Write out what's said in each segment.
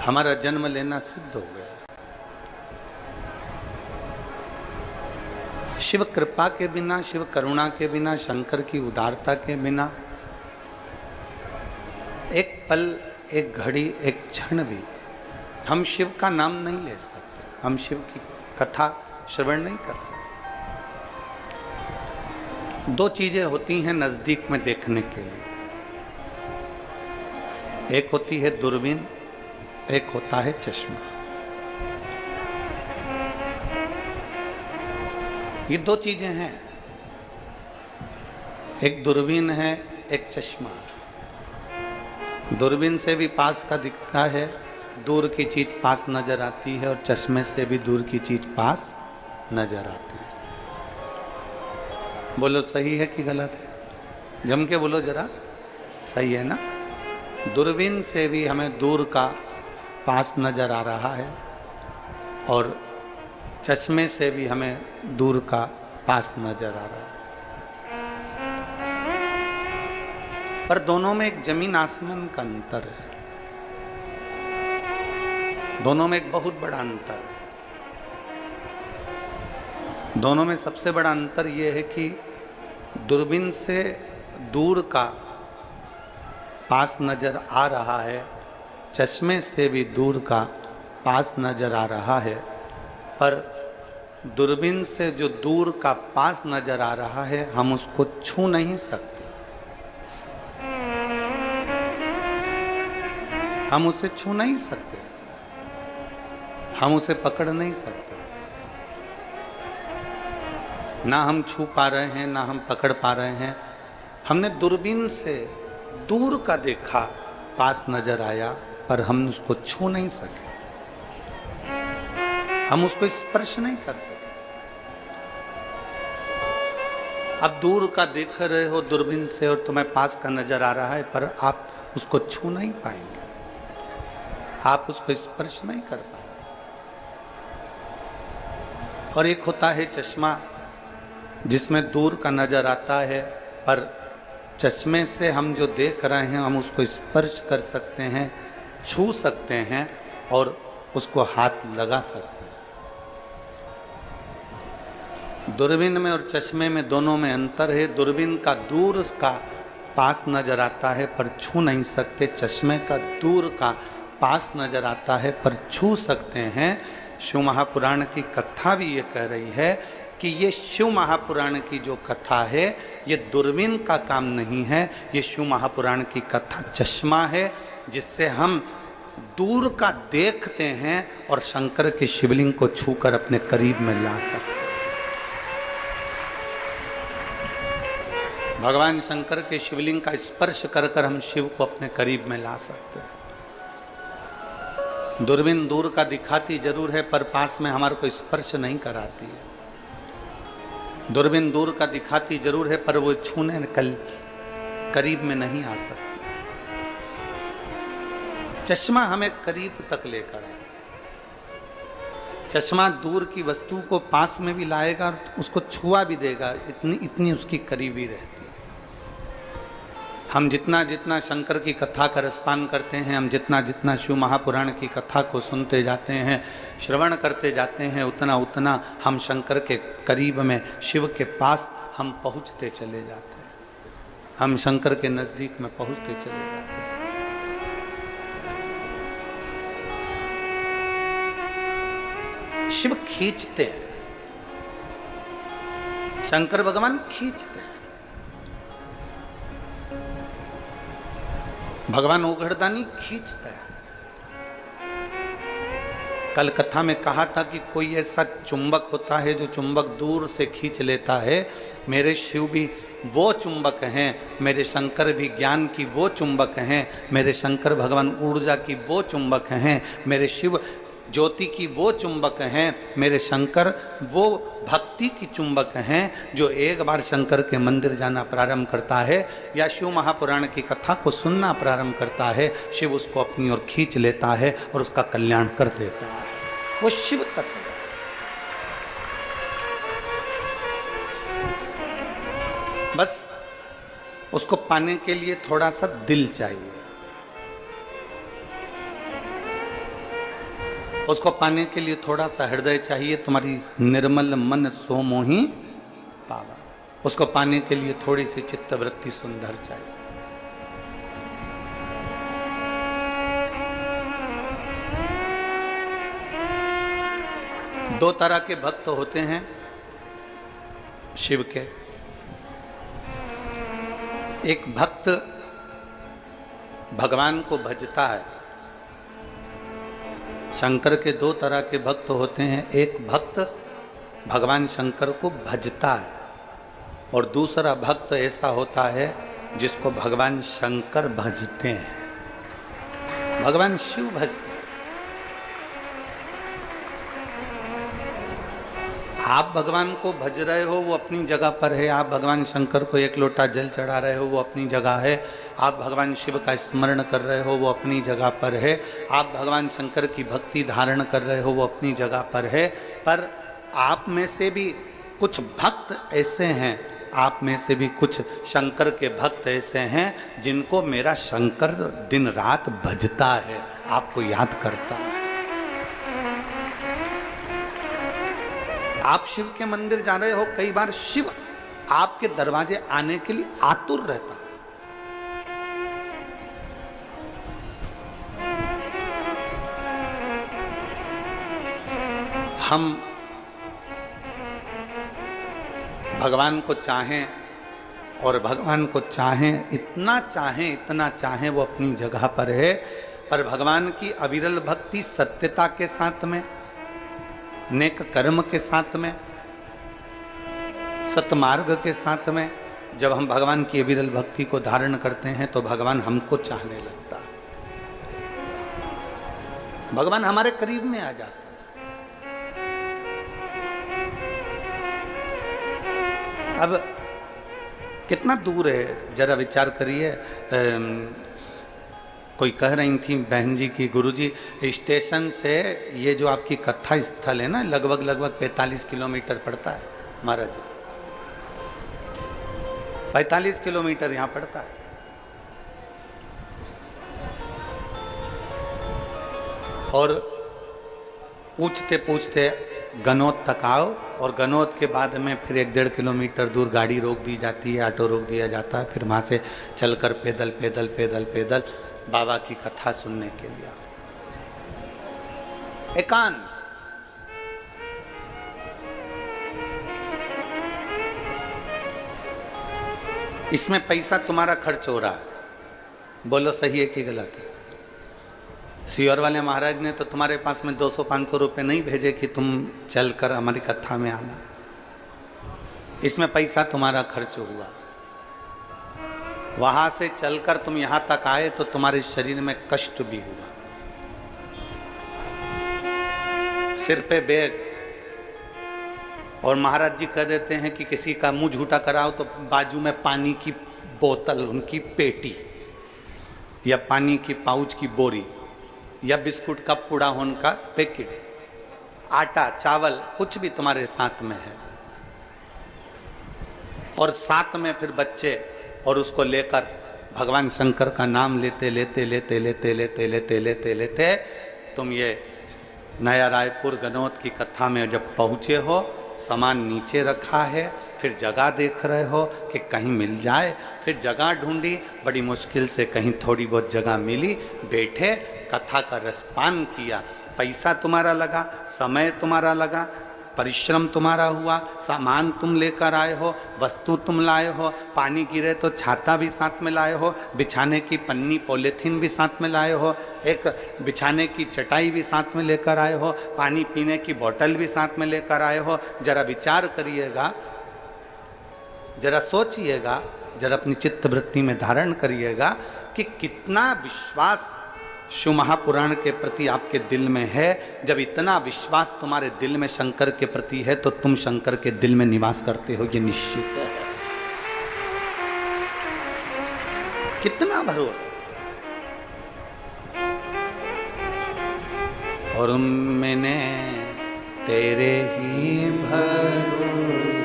हमारा जन्म लेना सिद्ध हो गया। शिव कृपा के बिना, शिव करुणा के बिना, शंकर की उदारता के बिना एक पल, एक घड़ी, एक क्षण भी हम शिव का नाम नहीं ले सकते, हम शिव की कथा श्रवण नहीं कर सकते। दो चीजें होती हैं नजदीक में देखने के लिए, एक होती है दूरबीन, एक होता है चश्मा। ये दो चीजें हैं, एक दूरबीन है, एक चश्मा। दूरबीन से भी पास का दिखता है, दूर की चीज पास नजर आती है, और चश्मे से भी दूर की चीज पास नजर आती है। बोलो सही है कि गलत है? जम के बोलो जरा, सही है ना? दूरबीन से भी हमें दूर का पास नजर आ रहा है, और चश्मे से भी हमें दूर का पास नजर आ रहा है, पर दोनों में एक जमीन आसमान का अंतर है। दोनों में एक बहुत बड़ा अंतर है। दोनों में सबसे बड़ा अंतर यह है कि दूरबीन से दूर का पास नजर आ रहा है, चश्मे से भी दूर का पास नजर आ रहा है, पर दूरबीन से जो दूर का पास नजर आ रहा है हम उसको छू नहीं सकते, हम उसे छू नहीं सकते, हम उसे पकड़ नहीं सकते। ना हम छू पा रहे हैं, ना हम पकड़ पा रहे हैं। हमने दूरबीन से दूर का देखा, पास नजर आया, पर हम उसको छू नहीं सके, हम उसको स्पर्श नहीं कर सके। अब दूर का देख रहे हो दूरबीन से और तुम्हें पास का नजर आ रहा है, पर आप उसको छू नहीं पाएंगे, आप उसको स्पर्श नहीं कर पाएंगे। और एक होता है चश्मा, जिसमें दूर का नजर आता है, पर चश्मे से हम जो देख रहे हैं हम उसको स्पर्श कर सकते हैं, छू सकते हैं, और उसको हाथ लगा सकते हैं। दूरबीन में और चश्मे में दोनों में अंतर है। दूरबीन का दूर का पास नजर आता है पर छू नहीं सकते, चश्मे का दूर का पास नजर आता है पर छू सकते हैं। शिव महापुराण की कथा भी ये कह रही है कि ये शिव महापुराण की जो कथा है ये दूरबीन का काम नहीं है, ये शिव महापुराण की कथा चश्मा है, जिससे हम दूर का देखते हैं और शंकर के शिवलिंग को छूकर अपने करीब में ला सकते हैं। भगवान शंकर के शिवलिंग का स्पर्श कर कर हम शिव को अपने करीब में ला सकते हैं। दूरबीन दूर का दिखाती जरूर है पर पास में हमारे को स्पर्श नहीं कराती है। दूरबीन दूर का दिखाती जरूर है पर वो छूने करीब में नहीं आ सकती। चश्मा हमें करीब तक लेकर आता। चश्मा दूर की वस्तु को पास में भी लाएगा और उसको छुआ भी देगा, इतनी उसकी करीबी रहती है। हम जितना जितना शंकर की कथा का रसपान करते हैं, हम जितना जितना शिव महापुराण की कथा को सुनते जाते हैं, श्रवण करते जाते हैं, उतना उतना हम शंकर के करीब में, शिव के पास हम पहुँचते चले जाते हैं, हम शंकर के नज़दीक में पहुँचते चले जाते हैं। शिव खींचते हैं, शंकर भगवान खींचते हैं। भगवान ओघड़दानी खींचता है। कल कथा में कहा था कि कोई ऐसा चुंबक होता है जो चुंबक दूर से खींच लेता है। मेरे शिव भी वो चुंबक हैं, मेरे शंकर भी ज्ञान की वो चुंबक हैं, मेरे शंकर भगवान ऊर्जा की वो चुंबक हैं, मेरे शिव ज्योति की वो चुंबक हैं, मेरे शंकर वो भक्ति की चुंबक हैं। जो एक बार शंकर के मंदिर जाना प्रारंभ करता है या शिव महापुराण की कथा को सुनना प्रारंभ करता है, शिव उसको अपनी ओर खींच लेता है और उसका कल्याण कर देता है। वो शिव तत्व है। बस उसको पाने के लिए थोड़ा सा दिल चाहिए। उसको पाने के लिए थोड़ा सा हृदय चाहिए, तुम्हारी निर्मल मन सो मोहि पावा। उसको पाने के लिए थोड़ी सी चित्तवृत्ति सुंदर चाहिए। दो तरह के भक्त होते हैं शिव के। एक भक्त भगवान को भजता है। शंकर के दो तरह के भक्त होते हैं, एक भक्त भगवान शंकर को भजता है और दूसरा भक्त ऐसा होता है जिसको भगवान शंकर भजते हैं, भगवान शिव भजते हैं। आप भगवान को भज रहे हो वो अपनी जगह पर है, आप भगवान शंकर को एक लोटा जल चढ़ा रहे हो वो अपनी जगह है, आप भगवान शिव का स्मरण कर रहे हो वो अपनी जगह पर है, आप भगवान शंकर की भक्ति धारण कर रहे हो वो अपनी जगह पर है। पर आप में से भी कुछ भक्त ऐसे हैं, आप में से भी कुछ शंकर के भक्त ऐसे हैं जिनको मेरा शंकर दिन रात भजता है, आपको याद करता है। आप शिव के मंदिर जा रहे हो, कई बार शिव आपके दरवाजे आने के लिए आतुर रहता है। हम भगवान को चाहें और भगवान को चाहें, इतना चाहें वो अपनी जगह पर है, पर भगवान की अविरल भक्ति सत्यता के साथ में, नेक कर्म के साथ में, सतमार्ग के साथ में जब हम भगवान की अविरल भक्ति को धारण करते हैं तो भगवान हमको चाहने लगता है, भगवान हमारे करीब में आ जाता है। अब कितना दूर है जरा विचार करिए। कोई कह रही थी बहन जी की, गुरुजी स्टेशन से ये जो आपकी कथा स्थल है ना लगभग 45 किलोमीटर पड़ता है महाराज, 45 किलोमीटर यहाँ पड़ता है। और पूछते पूछते गनौत तक आओ और गनौत के बाद में फिर 1-1.5 किलोमीटर दूर गाड़ी रोक दी जाती है, ऑटो रोक दिया जाता है, फिर वहाँ से चलकर पैदल बाबा की कथा सुनने के लिए एकांत। इसमें पैसा तुम्हारा खर्च हो रहा है, बोलो सही है कि गलत है? सियोर वाले महाराज ने तो तुम्हारे पास में 200-500 रुपए नहीं भेजे कि तुम चलकर हमारी कथा में आना, इसमें पैसा तुम्हारा खर्च हुआ। वहां से चलकर तुम यहां तक आए तो तुम्हारे शरीर में कष्ट भी हुआ, सिर पे बैग, और महाराज जी कह देते हैं कि किसी का मुंह झूठा कराओ तो बाजू में पानी की बोतल, उनकी पेटी या पानी की पाउच की बोरी या बिस्कुट का पूड़ा उनका पैकेट, आटा चावल कुछ भी तुम्हारे साथ में है, और साथ में फिर बच्चे, और उसको लेकर भगवान शंकर का नाम लेते लेते तुम ये नया रायपुर गनौत की कथा में जब पहुँचे हो, सामान नीचे रखा है, फिर जगह देख रहे हो कि कहीं मिल जाए, फिर जगह ढूंढी, बड़ी मुश्किल से कहीं थोड़ी बहुत जगह मिली, बैठे कथा का रसपान किया। पैसा तुम्हारा लगा, समय तुम्हारा लगा, परिश्रम तुम्हारा हुआ, सामान तुम लेकर आए हो, वस्तु तुम लाए हो, पानी गिरे तो छाता भी साथ में लाए हो, बिछाने की पन्नी पॉलीथीन भी साथ में लाए हो, एक बिछाने की चटाई भी साथ में लेकर आए हो, पानी पीने की बोतल भी साथ में लेकर आए हो। जरा विचार करिएगा, जरा सोचिएगा, जरा अपनी चित्तवृत्ति में धारण करिएगा कि कितना विश्वास शिव महापुराण के प्रति आपके दिल में है। जब इतना विश्वास तुम्हारे दिल में शंकर के प्रति है तो तुम शंकर के दिल में निवास करते हो, ये निश्चित है। कितना भरोसा। और मैंने तेरे ही भरोसे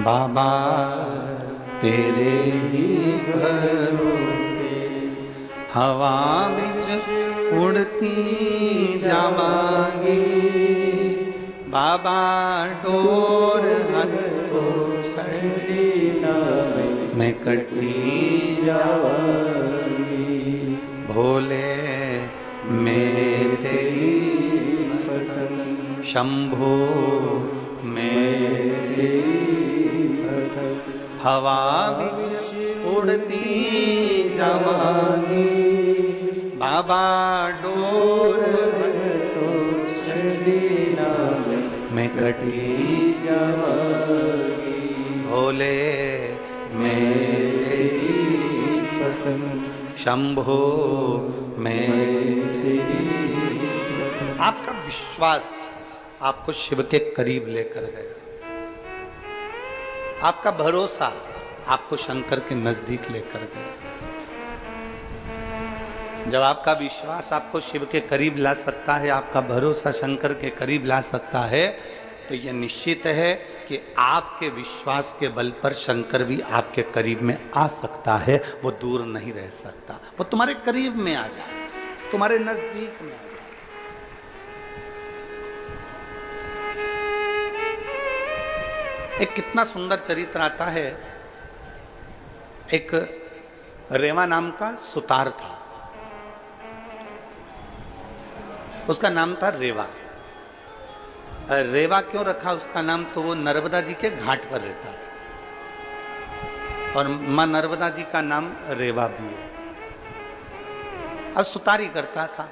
बाबा, तेरे ही भरोसे हवा बिच उड़ती जावांगी, बाबा डोर हतो छड़ी मैं कटी जावांगी, भोले मैं तेरी शंभो मैं हवा बिच उड़ती जावांगी, बाबा डोर तो छड़ी मैं कटी जावांगी, भोले मैं तेरी शंभो मैं तेरी। आपका विश्वास आपको शिव के करीब लेकर गया, आपका भरोसा आपको शंकर के नजदीक लेकर गया। जब आपका विश्वास आपको शिव के करीब ला सकता है, आपका भरोसा शंकर के करीब ला सकता है, तो यह निश्चित है कि आपके विश्वास के बल पर शंकर भी आपके करीब में आ सकता है। वो दूर नहीं रह सकता, वो तुम्हारे करीब में आ जाए, तुम्हारे नजदीक में आ जाए। एक कितना सुंदर चरित्र आता है। एक रेवा नाम का सुतार था, उसका नाम था रेवा। रेवा क्यों रखा उसका नाम, तो वो नर्मदा जी के घाट पर रहता था और मां नर्मदा जी का नाम रेवा भी है। अब सुतारी करता था।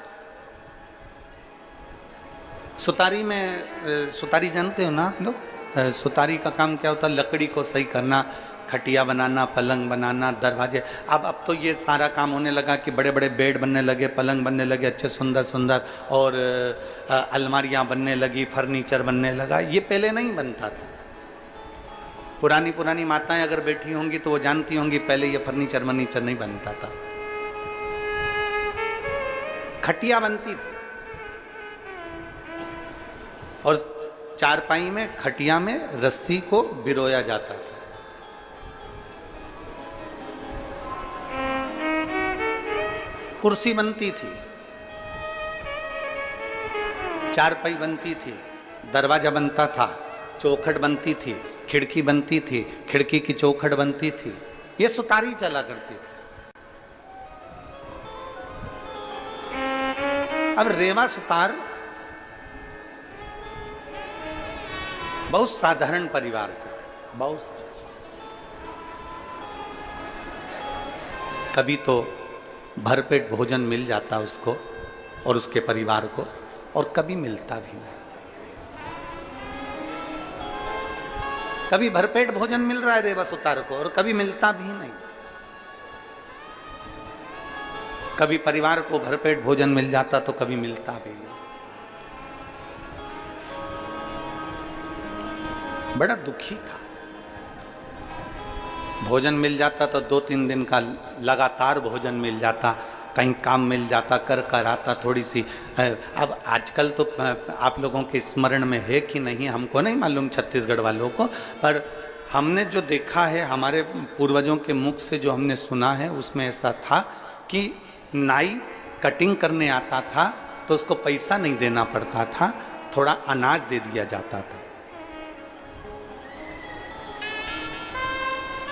सुतारी में, सुतारी जानते हो ना आप लोग, सुतारी का काम क्या होता है, लकड़ी को सही करना, खटिया बनाना, पलंग बनाना, दरवाजे। अब तो ये सारा काम होने लगा कि बड़े बड़े बेड बनने लगे, पलंग बनने लगे अच्छे सुंदर सुंदर, और अलमारियां बनने लगी, फर्नीचर बनने लगा। ये पहले नहीं बनता था। पुरानी पुरानी माताएं अगर बैठी होंगी तो वो जानती होंगी पहले ये फर्नीचर वर्नीचर नहीं बनता था। खटिया बनती थी और चारपाई में, खटिया में रस्सी को बिरोया जाता था। कुर्सी बनती थी, चारपाई बनती थी, दरवाजा बनता था, चौखट बनती थी, खिड़की बनती थी, खिड़की की चौखट बनती थी। ये सुतारी चला करती थी। अब रेवा सुतार बहुत साधारण परिवार से, बहुत कभी तो भरपेट भोजन मिल जाता उसको और उसके परिवार को, और कभी मिलता भी नहीं। कभी भरपेट भोजन मिल रहा है रेवा सुतार को और कभी मिलता भी नहीं। कभी परिवार को भरपेट भोजन मिल जाता तो कभी मिलता भी नहीं। बड़ा दुखी था। भोजन मिल जाता तो 2-3 दिन का लगातार भोजन मिल जाता, कहीं काम मिल जाता, कर कर आता थोड़ी सी। अब आजकल तो आप लोगों के स्मरण में है कि नहीं हमको नहीं मालूम, छत्तीसगढ़ वालों को, पर हमने जो देखा है, हमारे पूर्वजों के मुख से जो हमने सुना है, उसमें ऐसा था कि नाई कटिंग करने आता था तो उसको पैसा नहीं देना पड़ता था, थोड़ा अनाज दे दिया जाता था।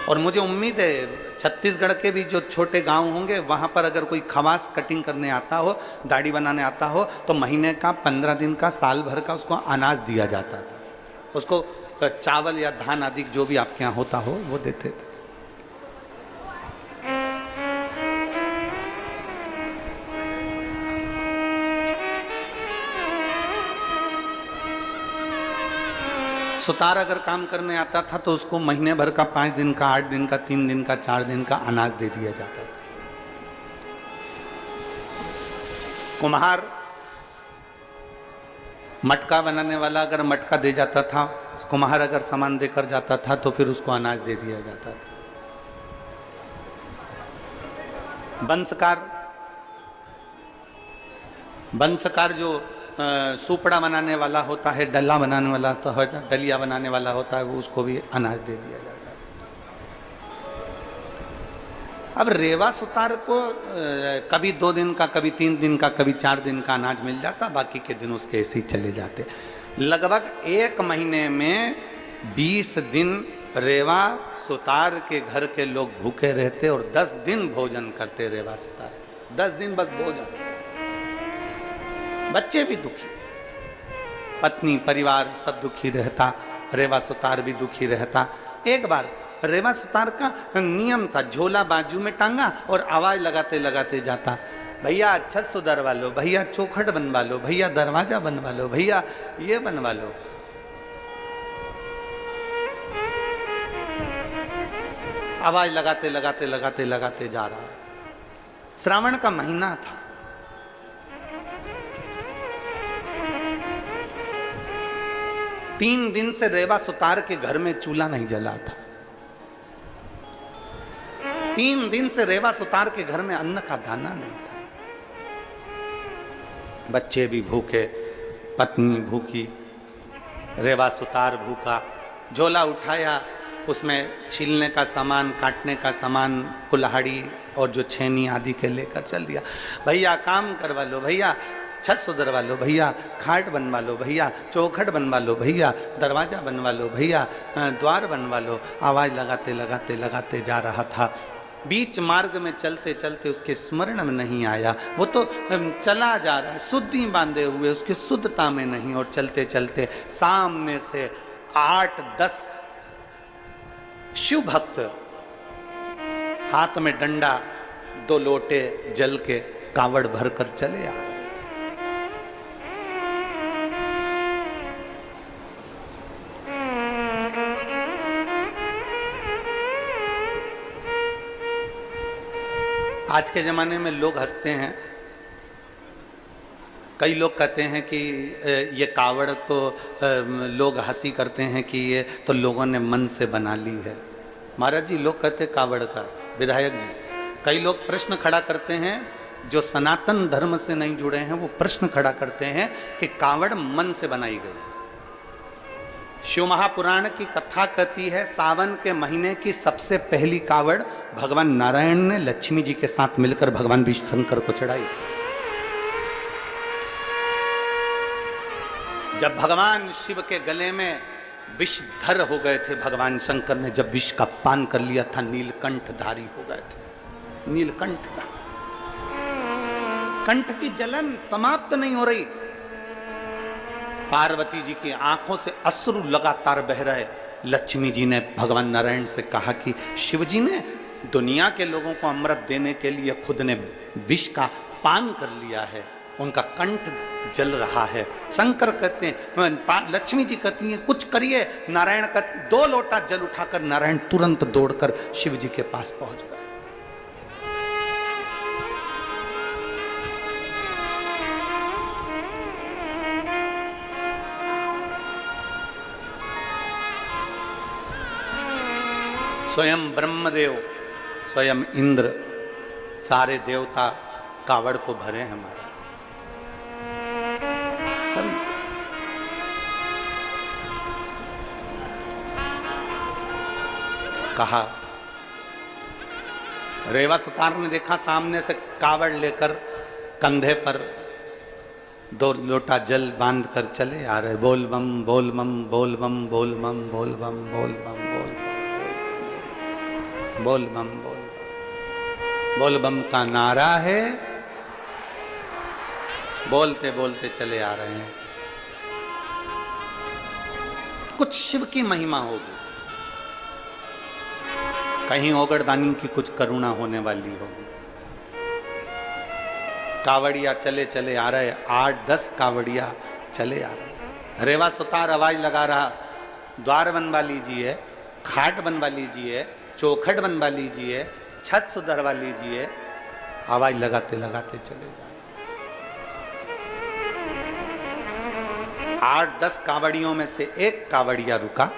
और मुझे उम्मीद है छत्तीसगढ़ के भी जो छोटे गांव होंगे वहां पर अगर कोई खवास कटिंग करने आता हो, दाढ़ी बनाने आता हो, तो महीने का, 15 दिन का, साल भर का उसको अनाज दिया जाता था। उसको चावल या धान आदि जो भी आपके यहाँ होता हो वो देते थे। सुतार अगर काम करने आता था तो उसको महीने भर का, 5 दिन का, 8 दिन का, 3 दिन का, 4 दिन का अनाज दे दिया जाता था। कुम्हार, मटका बनाने वाला अगर मटका दे जाता था, कुम्हार अगर सामान देकर जाता था तो फिर उसको अनाज दे दिया जाता था। बंसकार जो सुपड़ा बनाने वाला होता है, डल्ला बनाने वाला तो है, डलिया बनाने वाला होता है, वो उसको भी अनाज दे दिया जाता है। अब रेवा सुतार को कभी 2 दिन का, कभी 3 दिन का, कभी 4 दिन का अनाज मिल जाता, बाकी के दिन उसके ऐसे ही चले जाते। लगभग 1 महीने में 20 दिन रेवा सुतार के घर के लोग भूखे रहते और 10 दिन भोजन करते रेवा सुतार, 10 दिन बस भोजन। बच्चे भी दुखी, पत्नी परिवार सब दुखी रहता, रेवा सुतार भी दुखी रहता। एक बार रेवा सुतार का नियम था, झोला बाजू में टांगा और आवाज लगाते लगाते जाता, भैया छत सुधरवा लो, भैया चौखट बनवा लो, भैया दरवाजा बनवा लो, भैया ये बनवा लो। आवाज लगाते लगाते लगाते लगाते जा रहा। श्रावण का महीना था, तीन दिन से रेवा सुतार के घर में चूल्हा नहीं जला था। 3 दिन से रेवा सुतार के घर में अन्न का दाना नहीं था। बच्चे भी भूखे, पत्नी भूखी, रेवा सुतार भूखा। झोला उठाया, उसमें छीलने का सामान, काटने का सामान, कुल्हाड़ी और जो छेनी आदि के लेकर चल दिया। भैया काम करवा लो, भैया छत सुधरवा लो, भैया खाट बनवा लो, भैया चौखट बनवा लो, भैया दरवाजा बनवा लो, भैया द्वार बनवा लो। आवाज लगाते लगाते लगाते जा रहा था। बीच मार्ग में चलते चलते उसके स्मरण में नहीं आया, वो तो चला जा रहा है शुद्धि बांधे हुए, उसकी शुद्धता में नहीं। और चलते चलते सामने से 8-10 शिव भक्त हाथ में डंडा, 2 लोटे जल के कावड़ भरकर चले आ रहे थे। आज के ज़माने में लोग हंसते हैं, कई लोग कहते हैं कि ये कावड़ तो लोग हंसी करते हैं कि ये तो लोगों ने मन से बना ली है। महाराज जी, लोग कहते हैं कावड़ का, विधायक जी, कई लोग प्रश्न खड़ा करते हैं, जो सनातन धर्म से नहीं जुड़े हैं वो प्रश्न खड़ा करते हैं कि कावड़ मन से बनाई गई। शिव महापुराण की कथा कहती है, सावन के महीने की सबसे पहली कावड़ भगवान नारायण ने लक्ष्मी जी के साथ मिलकर भगवान विष्णु शंकर को चढ़ाई थी। जब भगवान शिव के गले में विषधर हो गए थे, भगवान शंकर ने जब विष का पान कर लिया था, नीलकंठधारी हो गए थे। नीलकंठ, कंठ की जलन समाप्त नहीं हो रही। पार्वती जी की आंखों से अश्रु लगातार बह रहे। लक्ष्मी जी ने भगवान नारायण से कहा कि शिव जी ने दुनिया के लोगों को अमृत देने के लिए खुद ने विष का पान कर लिया है, उनका कंठ जल रहा है। शंकर कहते हैं, लक्ष्मी जी कहती हैं कुछ करिए। नारायण का 2 लोटा जल उठाकर नारायण तुरंत दौड़कर शिव जी के पास पहुंच गए। स्वयं ब्रह्मदेव, स्वयं इंद्र, सारे देवता कावड़ को भरे हैं महाराज सभी। कहा, रेवा सुतार ने देखा सामने से कावड़ लेकर कंधे पर 2 लोटा जल बांध कर चले आ रहे। बोल बम बोल बम बोल बम बोल बम बोल बम बोल बम बोल बोल बम बोल बम। बोल बम का नारा है, बोलते बोलते चले आ रहे हैं। कुछ शिव की महिमा होगी, कहीं ओगड़दानी की कुछ करुणा होने वाली होगी। कावड़िया चले चले आ रहे, 8-10 कावड़िया चले आ रहे। रेवा सुतार आवाज लगा रहा, द्वार बनवा लीजिए, खाट बनवा लीजिए, चौखट बनवा लीजिए, छत सुधरवा लीजिए। आवाज लगाते लगाते चले जा रहे। 8-10 कावड़ियों में से एक कावड़िया रुका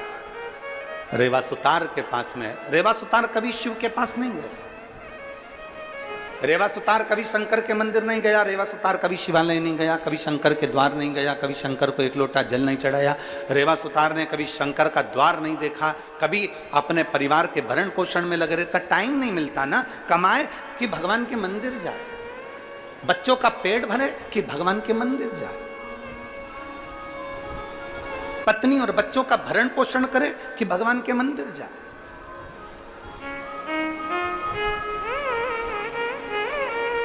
रेवा सुतार के पास में। रेवा सुतार कभी शिव के पास नहीं गए। रेवा सुतार कभी शंकर के मंदिर नहीं गया, रेवा सुतार कभी शिवालय नहीं गया, कभी शंकर के द्वार नहीं गया, कभी शंकर को एक लोटा जल नहीं चढ़ाया। रेवा सुतार ने कभी शंकर का द्वार नहीं देखा, कभी अपने परिवार के भरण पोषण में लगे रहता। टाइम नहीं मिलता ना, कमाए कि भगवान के मंदिर जाए, बच्चों का पेट भरे कि भगवान के मंदिर जाए, पत्नी और बच्चों का भरण पोषण करे कि भगवान के मंदिर जाए।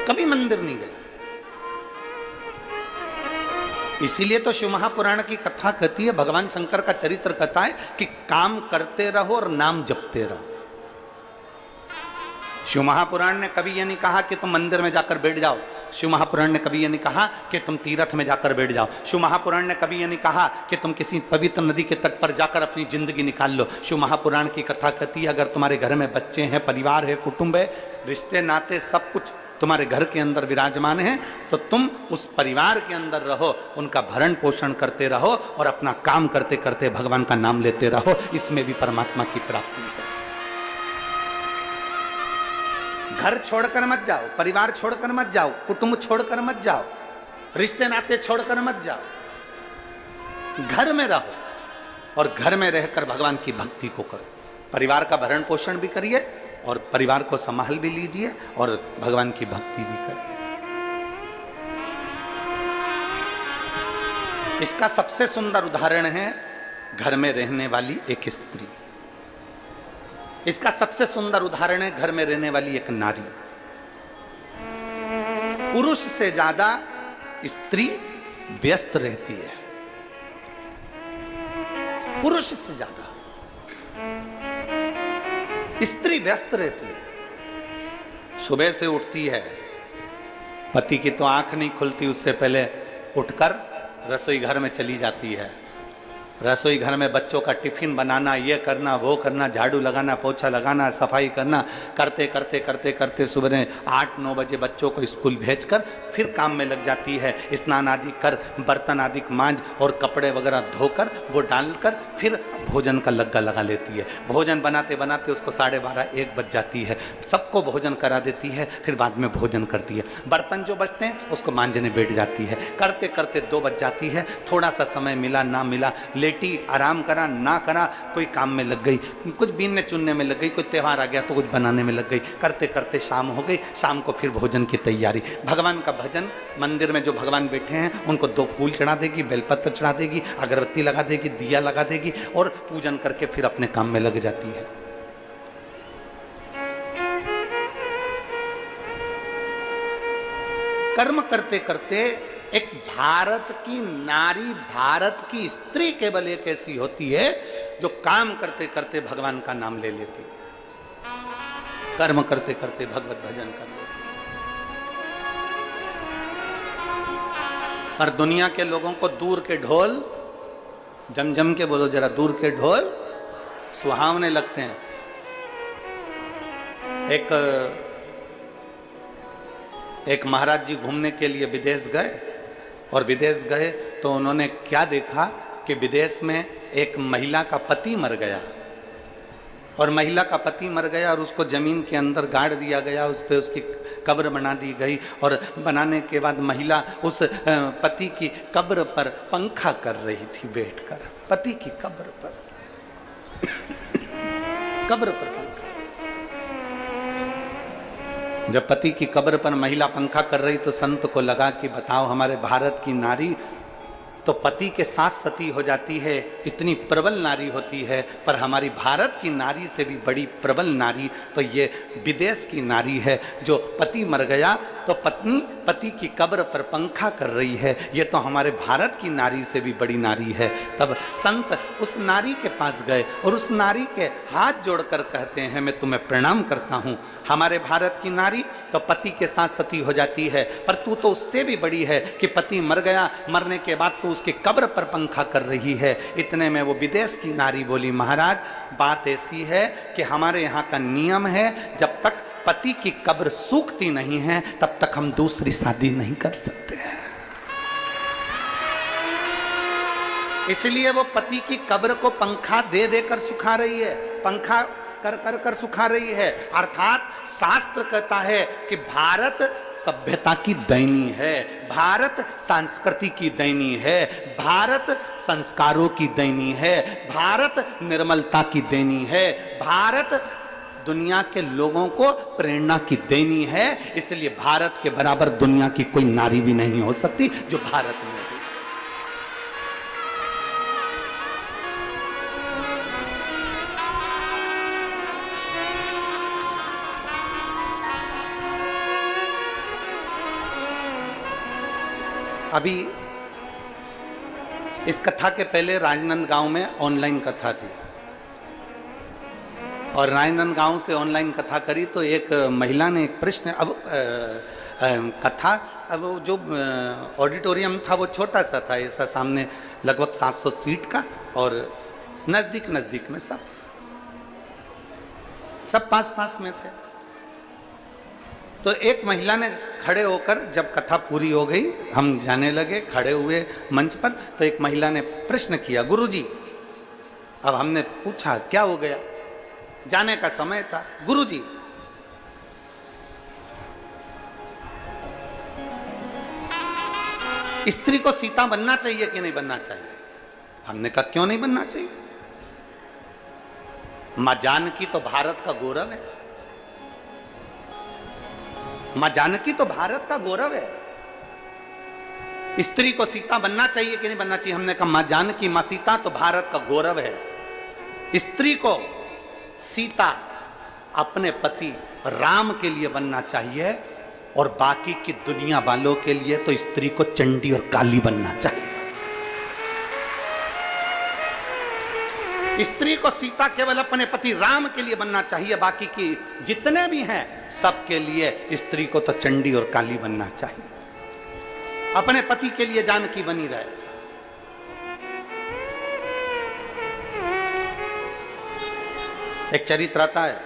कभी मंदिर नहीं गया। इसीलिए तो शिव महापुराण की कथा कहती है, भगवान शंकर का चरित्र कहता है कि काम करते रहो और नाम जपते रहो। शिव महापुराण ने कभी यह नहीं कहा कि तुम मंदिर में जाकर बैठ जाओ, शिव महापुराण ने कभी यह नहीं कहा कि तुम तीर्थ में जाकर बैठ जाओ, शिव महापुराण ने कभी यह नहीं कहा कि तुम किसी पवित्र नदी के तट पर जाकर अपनी जिंदगी निकाल लो। शिव महापुराण की कथा कहती है, अगर तुम्हारे घर में बच्चे हैं, परिवार है, कुटुंब है, रिश्ते नाते सब कुछ तुम्हारे घर के अंदर विराजमान है, तो तुम उस परिवार के अंदर रहो, उनका भरण पोषण करते रहो और अपना काम करते करते भगवान का नाम लेते रहो। इसमें भी परमात्मा की प्राप्ति है। घर छोड़कर मत जाओ, परिवार छोड़कर मत जाओ, कुटुंब छोड़कर मत जाओ, रिश्ते नाते छोड़कर मत जाओ। घर में रहो और घर में रहकर भगवान की भक्ति को करो। परिवार का भरण पोषण भी करिए और परिवार को संभाल भी लीजिए और भगवान की भक्ति भी करिए। इसका सबसे सुंदर उदाहरण है घर में रहने वाली एक स्त्री। इसका सबसे सुंदर उदाहरण है घर में रहने वाली एक नारी। पुरुष से ज्यादा स्त्री व्यस्त रहती है, पुरुष से ज्यादा स्त्री व्यस्त रहती है। सुबह से उठती है, पति की तो आंख नहीं खुलती, उससे पहले उठकर रसोई घर में चली जाती है। रसोई घर में बच्चों का टिफिन बनाना, ये करना, वो करना, झाड़ू लगाना, पोछा लगाना, सफाई करना, करते करते करते करते सुबह 8-9 बजे बच्चों को स्कूल भेजकर फिर काम में लग जाती है। स्नान आदि कर, बर्तन आदि मांज और कपड़े वगैरह धोकर वो डालकर फिर भोजन का लग्गा लगा लेती है। भोजन बनाते बनाते उसको 12:30-1 बज जाती है। सबको भोजन करा देती है, फिर बाद में भोजन करती है। बर्तन जो बचते हैं उसको मांजने बैठ जाती है। करते करते 2 बज जाती है। थोड़ा सा समय मिला ना मिला, लेटी, आराम करा ना करा, कोई काम में लग गई, कुछ बीनने चुनने में लग गई, कोई त्यौहार आ गया तो कुछ बनाने में लग गई। करते करते शाम हो गई। शाम को फिर भोजन की तैयारी, भगवान का भजन। मंदिर में जो भगवान बैठे हैं उनको 2 फूल चढ़ा देगी, बेलपत्र चढ़ा देगी, अगरबत्ती लगा देगी, दिया लगा देगी और पूजन करके फिर अपने काम में लग जाती है। कर्म करते करते एक भारत की नारी, भारत की स्त्री केवल एक ऐसी होती है जो काम करते करते भगवान का नाम ले लेती है, कर्म करते करते भगवत भजन कर लेती है। और दुनिया के लोगों को दूर के ढोल, जम के बोलो जरा, दूर के ढोल सुहावने लगते हैं। एक महाराज जी घूमने के लिए विदेश गए और विदेश गए तो उन्होंने क्या देखा कि विदेश में एक महिला का पति मर गया और महिला का पति मर गया और उसको जमीन के अंदर गाड़ दिया गया, उस पर उसकी कब्र बना दी गई और बनाने के बाद महिला उस पति की कब्र पर पंखा कर रही थी बैठकर, पति की कब्र पर कब्र पर पंखा। जब पति की कब्र पर महिला पंखा कर रही तो संत को लगा कि बताओ, हमारे भारत की नारी तो पति के साथ सती हो जाती है, इतनी प्रबल नारी होती है, पर हमारी भारत की नारी से भी बड़ी प्रबल नारी तो ये विदेश की नारी है, जो पति मर गया तो पत्नी पति की कब्र पर पंखा कर रही है, ये तो हमारे भारत की नारी से भी बड़ी नारी है। तब संत उस नारी के पास गए और उस नारी के हाथ जोड़कर कहते हैं, मैं तुम्हें प्रणाम करता हूँ। हमारे भारत की नारी तो पति के साथ सती हो जाती है, पर तू तो उससे भी बड़ी है कि पति मर गया, मरने के बाद तू उसकी कब्र पर पंखा कर रही है। इतने में वो विदेश की नारी बोली, महाराज बात ऐसी है कि हमारे यहाँ का नियम है, जब तक पति की कब्र सूखती नहीं है तब तक हम दूसरी शादी नहीं कर सकते हैं। इसलिए वो पति की कब्र को पंखा दे देकर सुखा रही है। पंखा कर कर कर सुखा रही है। अर्थात शास्त्र कहता है कि भारत सभ्यता की दैनी है, भारत संस्कृति की दैनी है, भारत संस्कारों की दैनी है, भारत निर्मलता की दैनी है, भारत दुनिया के लोगों को प्रेरणा की देनी है। इसलिए भारत के बराबर दुनिया की कोई नारी भी नहीं हो सकती जो भारत में है। अभी इस कथा के पहले राजनांदगांव में ऑनलाइन कथा थी और राजनांदगांव से ऑनलाइन कथा करी तो एक महिला ने एक प्रश्न, अब कथा, अब जो ऑडिटोरियम था वो छोटा सा था, ऐसा सामने लगभग 700 सीट का और नजदीक नजदीक में सब पास पास में थे। तो एक महिला ने खड़े होकर, जब कथा पूरी हो गई हम जाने लगे, खड़े हुए मंच पर, तो एक महिला ने प्रश्न किया, गुरुजी। अब हमने पूछा क्या हो गया, जाने का समय था। गुरुजी, स्त्री को सीता बनना चाहिए कि नहीं बनना चाहिए? हमने कहा क्यों नहीं बनना चाहिए? मां जानकी तो भारत का गौरव है, मां जानकी तो भारत का गौरव है, स्त्री को सीता बनना चाहिए कि नहीं बनना चाहिए? हमने कहा मां जानकी, मां सीता तो भारत का गौरव है, स्त्री को सीता अपने पति राम के लिए बनना चाहिए और बाकी की दुनिया वालों के लिए तो स्त्री को चंडी और काली बनना चाहिए। स्त्री को सीता केवल अपने पति राम के लिए बनना चाहिए, बाकी की जितने भी हैं सबके लिए स्त्री को तो चंडी और काली बनना चाहिए, अपने पति के लिए जानकी बनी रहे। एक चरित्र आता है,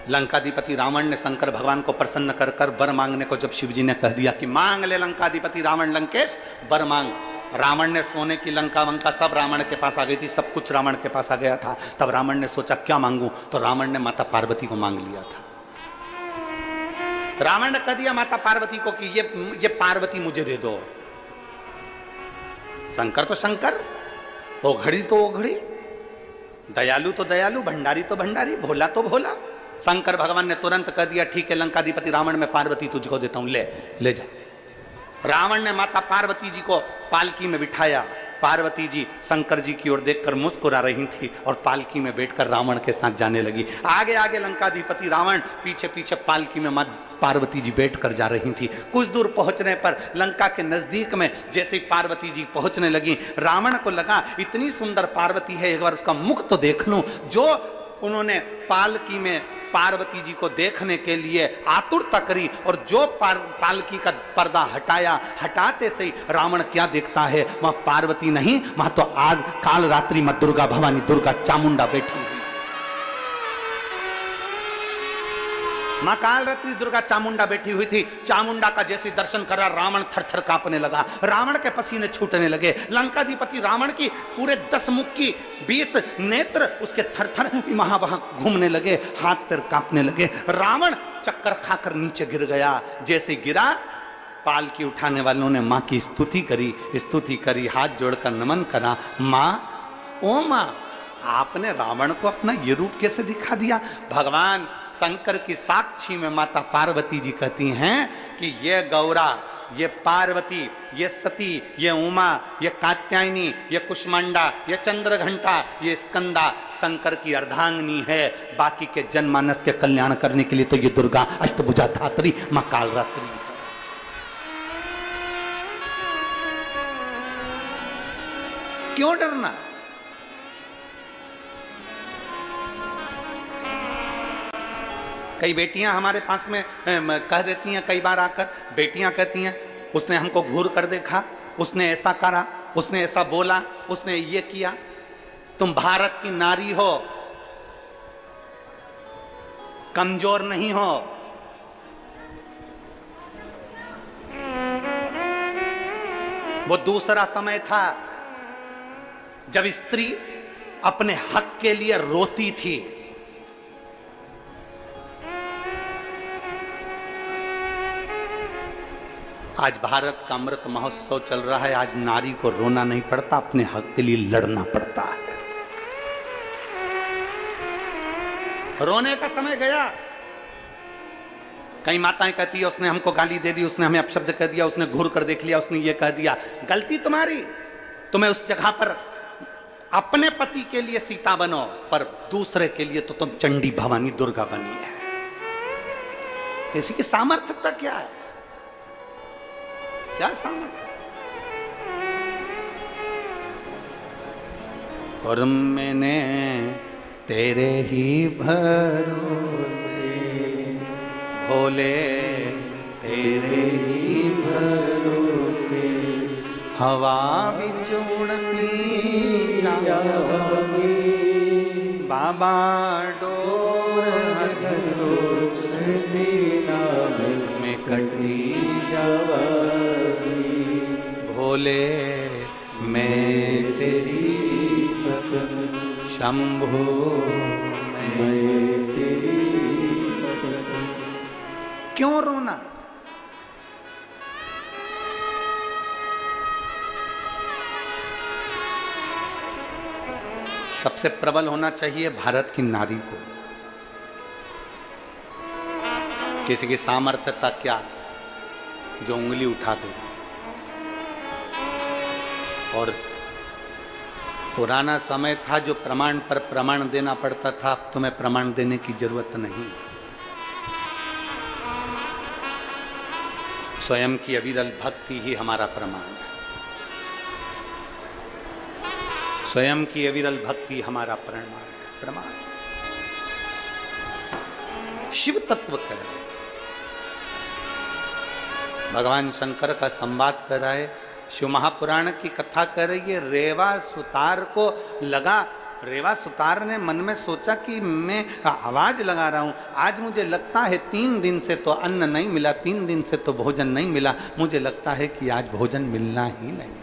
लंकाधिपति रावण ने शंकर भगवान को प्रसन्न कर कर वर मांगने को जब शिव जी ने कह दिया कि मांग ले लंकाधिपति रावण लंकेश वर मांग, रावण ने सोने की लंका वंका सब रावण के पास आ गई थी, सब कुछ रावण के पास आ गया था। तब रावण ने सोचा क्या मांगूं, तो रावण ने माता पार्वती को मांग लिया था। रावण ने कह दिया माता पार्वती को कि ये पार्वती मुझे दे दो। शंकर तो शंकर, ओघड़ी तो ओघड़ी, दयालु तो दयालु, भंडारी तो भंडारी, भोला तो भोला। शंकर भगवान ने तुरंत कह दिया ठीक है लंकाधिपति रावण, मैं पार्वती तुझको देता हूं, ले जा। रावण ने माता पार्वती जी को पालकी में बिठाया। पार्वती जी शंकर जी की ओर देखकर मुस्कुरा रही थी और पालकी में बैठकर रावण के साथ जाने लगी। आगे आगे लंकाधिपति रावण, पीछे पीछे पालकी में मां पार्वती जी बैठकर जा रही थी। कुछ दूर पहुंचने पर लंका के नजदीक में जैसे ही पार्वती जी पहुंचने लगी, रावण को लगा इतनी सुंदर पार्वती है, एक बार उसका मुख तो देख लूं। जो उन्होंने पालकी में पार्वती जी को देखने के लिए आतुरता करी और जो पालकी का पर्दा हटाया, हटाते से ही रावण क्या देखता है, वहां पार्वती नहीं, वहां तो आग काल रात्रि मां दुर्गा भवानी, दुर्गा चामुंडा बैठी हुई। मां काल रात्रि दुर्गा चामुंडा बैठी हुई थी। चामुंडा का जैसे दर्शन करा रावण थर थर कांपने लगा, रावण के पसीने छूटने लगे। लंकाधिपति रावण की पूरे 10 मुख की 20 नेत्र उसके थर थर वहां घूमने लगे, हाथ पैर कांपने लगे। रावण चक्कर खाकर नीचे गिर गया। जैसे गिरा, पालकी उठाने वालों ने मां की स्तुति करी, हाथ जोड़कर नमन करा। मां, ओ मां, आपने रावण को अपना ये रूप कैसे दिखा दिया? भगवान शंकर की साक्षी में माता पार्वती जी कहती हैं कि ये गौरा, ये पार्वती, ये सती, ये उमा, ये कात्यायनी, ये कुष्मांडा, ये चंद्रघंटा, ये स्कंदा शंकर की अर्धांगिनी है। बाकी के जनमानस के कल्याण करने के लिए तो ये दुर्गा अष्टभुजा धात्री मां कालरात्रि। क्यों डरना? कई बेटियां हमारे पास में कह देती हैं, कई बार आकर बेटियां कहती हैं उसने हमको घूर कर देखा, उसने ऐसा करा, उसने ऐसा बोला, उसने ये किया। तुम भारत की नारी हो, कमजोर नहीं हो। वो दूसरा समय था जब स्त्री अपने हक के लिए रोती थी, आज भारत का अमृत महोत्सव चल रहा है, आज नारी को रोना नहीं पड़ता, अपने हक के लिए लड़ना पड़ता है। रोने का समय गया। कई माताएं कहती है उसने हमको गाली दे दी, उसने हमें अपशब्द कह दिया, उसने घूर कर देख लिया, उसने ये कह दिया। गलती तुम्हारी, तुम्हें उस जगह पर अपने पति के लिए सीता बनो, पर दूसरे के लिए तो तुम चंडी भवानी दुर्गा बनी है। किसी की सामर्थ्यता क्या है? क्या सामर्थ्य? और मैंने तेरे ही भरोसे भोले, तेरे ही भरोसे हवा बिच उड़ती जाऊंगी, बाबा डोर में कटी जाऊंगी, भोले मैं तेरी शंभु में तेरी। क्यों रोना? सबसे प्रबल होना चाहिए भारत की नारी को। किसी की सामर्थ्यता क्या, जो उंगली उठा दे। और पुराना समय था जो प्रमाण पर प्रमाण देना पड़ता था, अब तुम्हें प्रमाण देने की जरूरत नहीं। स्वयं की अविरल भक्ति ही हमारा प्रमाण है। स्वयं की अविरल भक्ति हमारा प्रमाण। शिव तत्व कह रहे, भगवान शंकर का संवाद कर रहा है, शिव महापुराण की कथा कर रही है। रेवा सुतार को लगा, रेवा सुतार ने मन में सोचा कि मैं आवाज लगा रहा हूं, आज मुझे लगता है 3 दिन से तो अन्न नहीं मिला, 3 दिन से तो भोजन नहीं मिला, मुझे लगता है कि आज भोजन मिलना ही नहीं,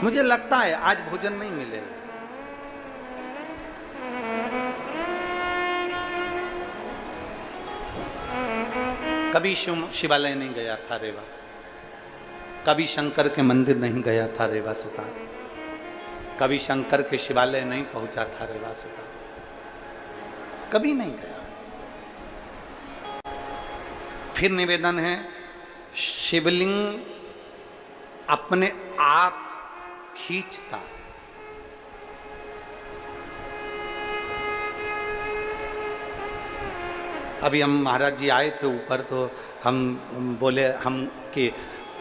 मुझे लगता है आज भोजन नहीं मिलेगा। कभी शिवालय नहीं गया था रेवा, कभी शंकर के मंदिर नहीं गया था रेवा सुतार, कभी शंकर के शिवालय नहीं पहुंचा था रेवा सुतार, कभी नहीं गया। फिर निवेदन है, शिवलिंग अपने आप खींचता। अभी हम महाराज जी आए थे ऊपर, तो हम बोले हम कि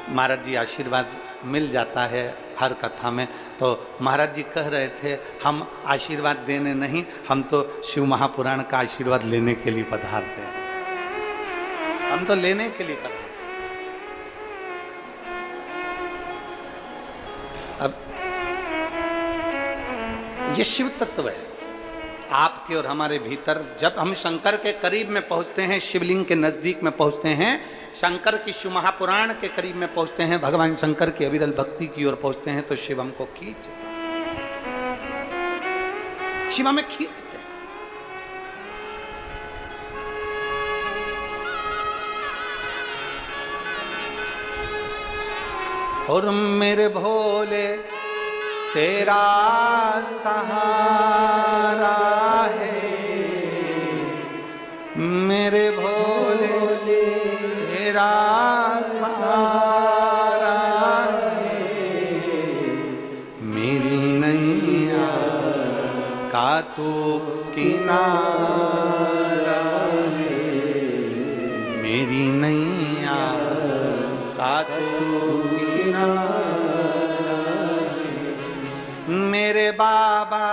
महाराज जी आशीर्वाद मिल जाता है हर कथा में, तो महाराज जी कह रहे थे हम आशीर्वाद देने नहीं, हम तो शिव महापुराण का आशीर्वाद लेने के लिए पधारते हैं, हम तो लेने के लिए पधारते। अब ये शिव तत्व है आपके और हमारे भीतर। जब हम शंकर के करीब में पहुंचते हैं, शिवलिंग के नजदीक में पहुंचते हैं, शंकर की शिव महापुराण के करीब में पहुंचते हैं, भगवान शंकर की अविरल भक्ति की ओर पहुंचते हैं, तो शिव हमको खींचता, शिव हमें खींचते। और मेरे भोले तेरा सहारा है, मेरे भोले तेरा सहारा है, मेरी नैया का तू किनारा है, मेरी नैया का तू किनारा। मेरे बाबा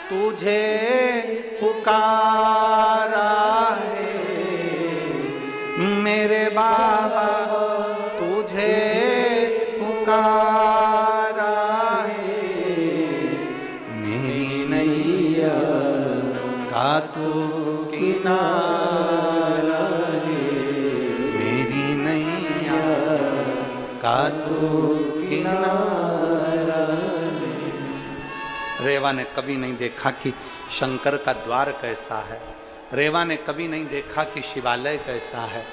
तुझे पुकारा है, मेरे बाबा तुझे पुकारा है, मेरी नैया का तू किनारा है, मेरी नैया का तू किनारा। रेवा ने कभी नहीं देखा कि शंकर का द्वार कैसा है, रेवा ने कभी नहीं देखा कि शिवालय कैसा है,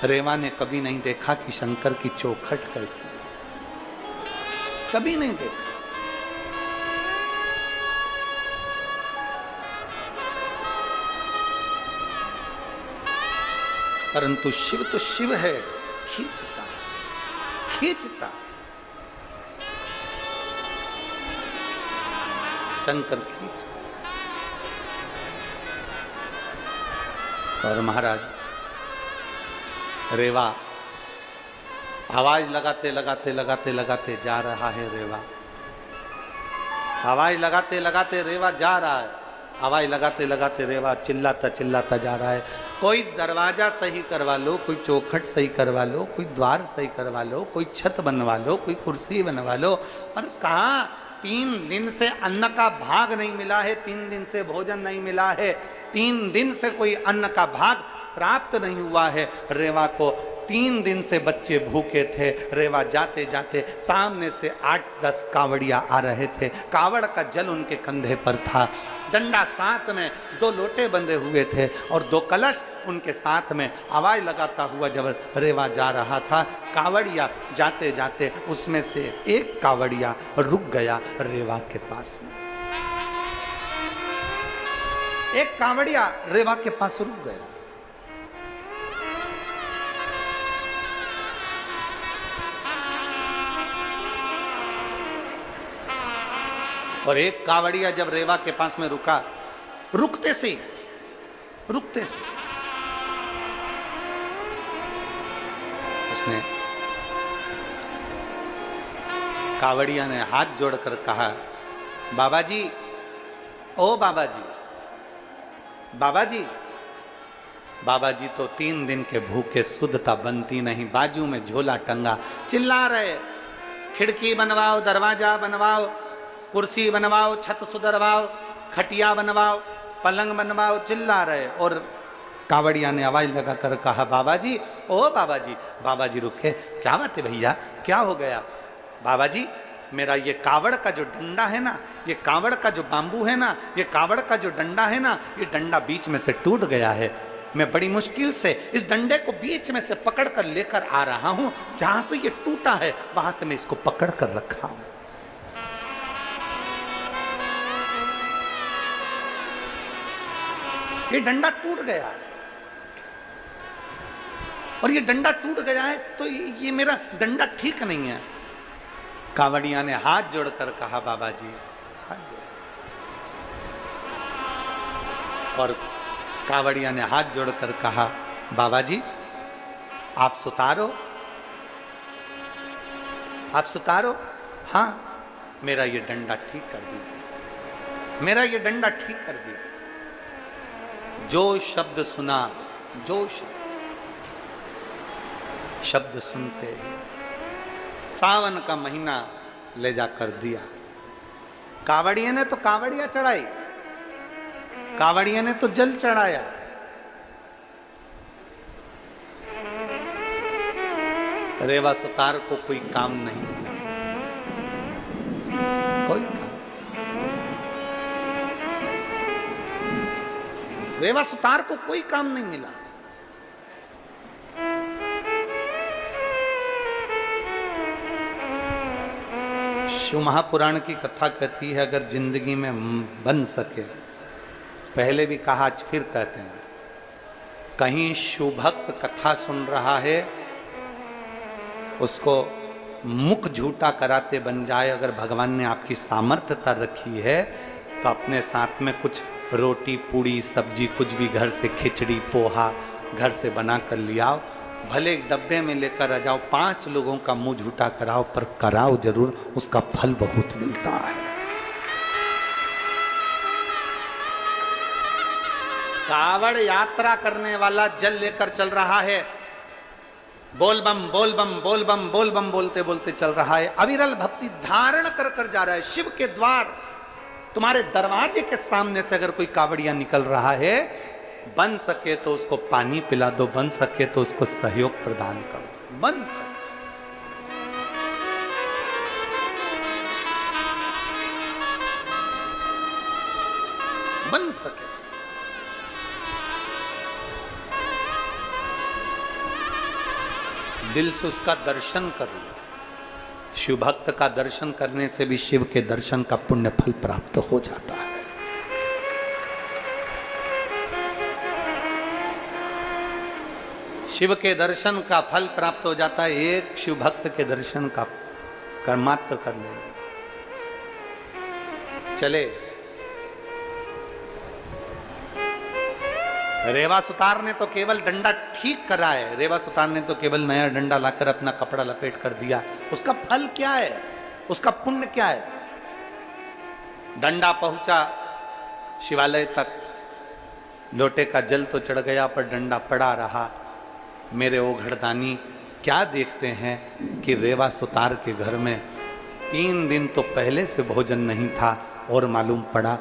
रेवा ने कभी नहीं देखा कि शंकर की चौखट कैसी है, कभी नहीं देखा। परंतु शिव तो शिव है, खींचता खींचता। शंकर खींचता। और महाराज रेवा आवाज लगाते लगाते लगाते लगाते जा रहा है। रेवा आवाज लगाते लगाते रेवा जा रहा है। आवाज लगाते लगाते रेवा चिल्लाता चिल्लाता जा रहा है। कोई दरवाजा सही करवा लो, कोई चौखट सही करवा लो, कोई द्वार सही करवा लो, कोई छत बनवा लो, कोई कुर्सी बनवा लो। पर कहाँ 3 दिन से अन्न का भाग नहीं मिला है, 3 दिन से भोजन नहीं मिला है, 3 दिन से कोई अन्न का भाग प्राप्त नहीं हुआ है। रेवा को 3 दिन से बच्चे भूखे थे। रेवा जाते जाते सामने से 8-10 कावड़िया आ रहे थे। कावड़ का जल उनके कंधे पर था, डंडा साथ में, 2 लोटे बंधे हुए थे और 2 कलश उनके साथ में। आवाज लगाता हुआ जब रेवा जा रहा था, कावड़िया जाते जाते उसमें से एक कावड़िया रुक गया रेवा के पास में। एक कावड़िया रेवा के पास रुक गया। और एक कावड़िया जब रेवा के पास में रुका, रुकते से उसने कावड़िया ने हाथ जोड़कर कहा, बाबा जी, ओ बाबा जी, बाबा जी। बाबा जी तो 3 दिन के भूखे, शुद्धता बनती नहीं, बाजू में झोला टंगा, चिल्ला रहे, खिड़की बनवाओ, दरवाजा बनवाओ, कुर्सी बनवाओ, छत सुधरवाओ, खटिया बनवाओ, पलंग बनवाओ, चिल्ला रहे। और कावड़िया ने आवाज लगाकर कहा, बाबा जी, ओ बाबा जी। बाबा जी रुके, क्या बात है भैया, क्या हो गया? बाबा जी, मेरा ये कावड़ का जो डंडा है ना, ये कावड़ का जो बांबू है ना, ये कावड़ का जो डंडा है ना, ये डंडा बीच में से टूट गया है। मैं बड़ी मुश्किल से इस डंडे को बीच में से पकड़ कर लेकर आ रहा हूं। जहां से ये टूटा है वहां से मैं इसको पकड़ कर रखा हूं। ये डंडा टूट गया और ये डंडा टूट गया है तो ये मेरा डंडा ठीक नहीं है। कावड़िया ने हाथ जोड़कर कहा, बाबा जी, हाथ जोड़। और कावड़िया ने हाथ जोड़कर कहा, बाबा जी, आप सुतारो, आप सुतारो। हाँ, मेरा ये डंडा ठीक कर दीजिए, मेरा ये डंडा ठीक कर दीजिए। जो शब्द सुना, जो शब्द सुनते सावन का महीना ले जाकर दिया। कावड़िया ने तो कावड़िया चढ़ाई, कावड़िया ने तो जल चढ़ाया। रेवा सुतार को कोई काम नहीं मिला, कोई काम। रेवा सुतार को कोई काम नहीं मिला। शिव महापुराण की कथा कहती है, अगर जिंदगी में बन सके, पहले भी कहा आज फिर कहते हैं, कहीं शिव भक्त कथा सुन रहा है, उसको मुख झूठा कराते बन जाए। अगर भगवान ने आपकी सामर्थ्यता रखी है तो अपने साथ में कुछ रोटी, पूड़ी, सब्जी, कुछ भी घर से, खिचड़ी, पोहा घर से बना कर ले आओ, भले एक डब्बे में लेकर आ जाओ, 5 लोगों का मुंह झूठा कराओ, पर कराओ जरूर, उसका फल बहुत मिलता है। कावड़ यात्रा करने वाला जल लेकर चल रहा है, बोल बम बोल बम बोल बम बोल बम बोलते बोलते चल रहा है, अविरल भक्ति धारण कर कर जा रहा है। शिव के द्वार, तुम्हारे दरवाजे के सामने से अगर कोई कावड़िया निकल रहा है, बन सके तो उसको पानी पिला दो, बन सके तो उसको सहयोग प्रदान कर दो, बन सके। बन सके। दिल से उसका दर्शन कर लो। शिव भक्त का दर्शन करने से भी शिव के दर्शन का पुण्य फल प्राप्त हो जाता है। शिव के दर्शन का फल प्राप्त हो जाता है एक शिव भक्त के दर्शन का कर्मात्र कर लेने से। चले, रेवा सुतार ने तो केवल डंडा ठीक करा है। रेवा सुतार ने तो केवल नया डंडा लाकर अपना कपड़ा लपेट कर दिया। उसका फल क्या है? उसका पुण्य क्या है? डंडा पहुंचा शिवालय तक, लोटे का जल तो चढ़ गया पर डंडा पड़ा रहा। मेरे ओ घड़दानी क्या देखते हैं कि रेवा सुतार के घर में 3 दिन तो पहले से भोजन नहीं था और मालूम पड़ा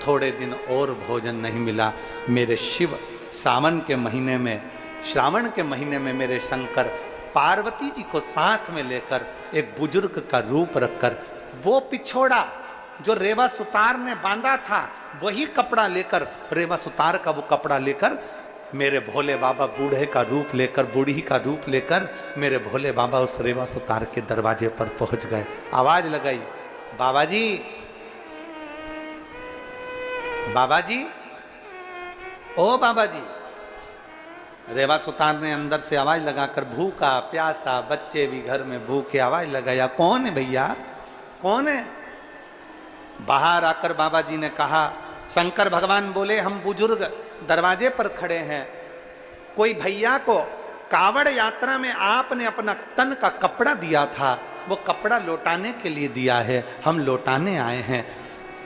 थोड़े दिन और भोजन नहीं मिला। मेरे शिव सावन के महीने में, श्रावण के महीने में मेरे शंकर पार्वती जी को साथ में लेकर एक बुजुर्ग का रूप रखकर वो पिछोड़ा जो रेवा सुतार ने बांधा था वही कपड़ा लेकर, रेवा सुतार का वो कपड़ा लेकर मेरे भोले बाबा बूढ़े का रूप लेकर, बूढ़ी का रूप लेकर मेरे भोले बाबा उस रेवा सुतार के दरवाजे पर पहुंच गए। आवाज लगाई, बाबा जी, बाबा जी, ओ बाबा जी। रेवा सुतार ने अंदर से आवाज लगाकर, भूखा प्यासा बच्चे भी घर में भूखे, आवाज लगाया, कौन है भैया, कौन है? बाहर आकर बाबा जी ने कहा, शंकर भगवान बोले, हम बुजुर्ग दरवाजे पर खड़े हैं, कोई भैया को कावड़ यात्रा में आपने अपना तन का कपड़ा दिया था, वो कपड़ा लौटाने के लिए दिया है, हम लौटाने आए हैं।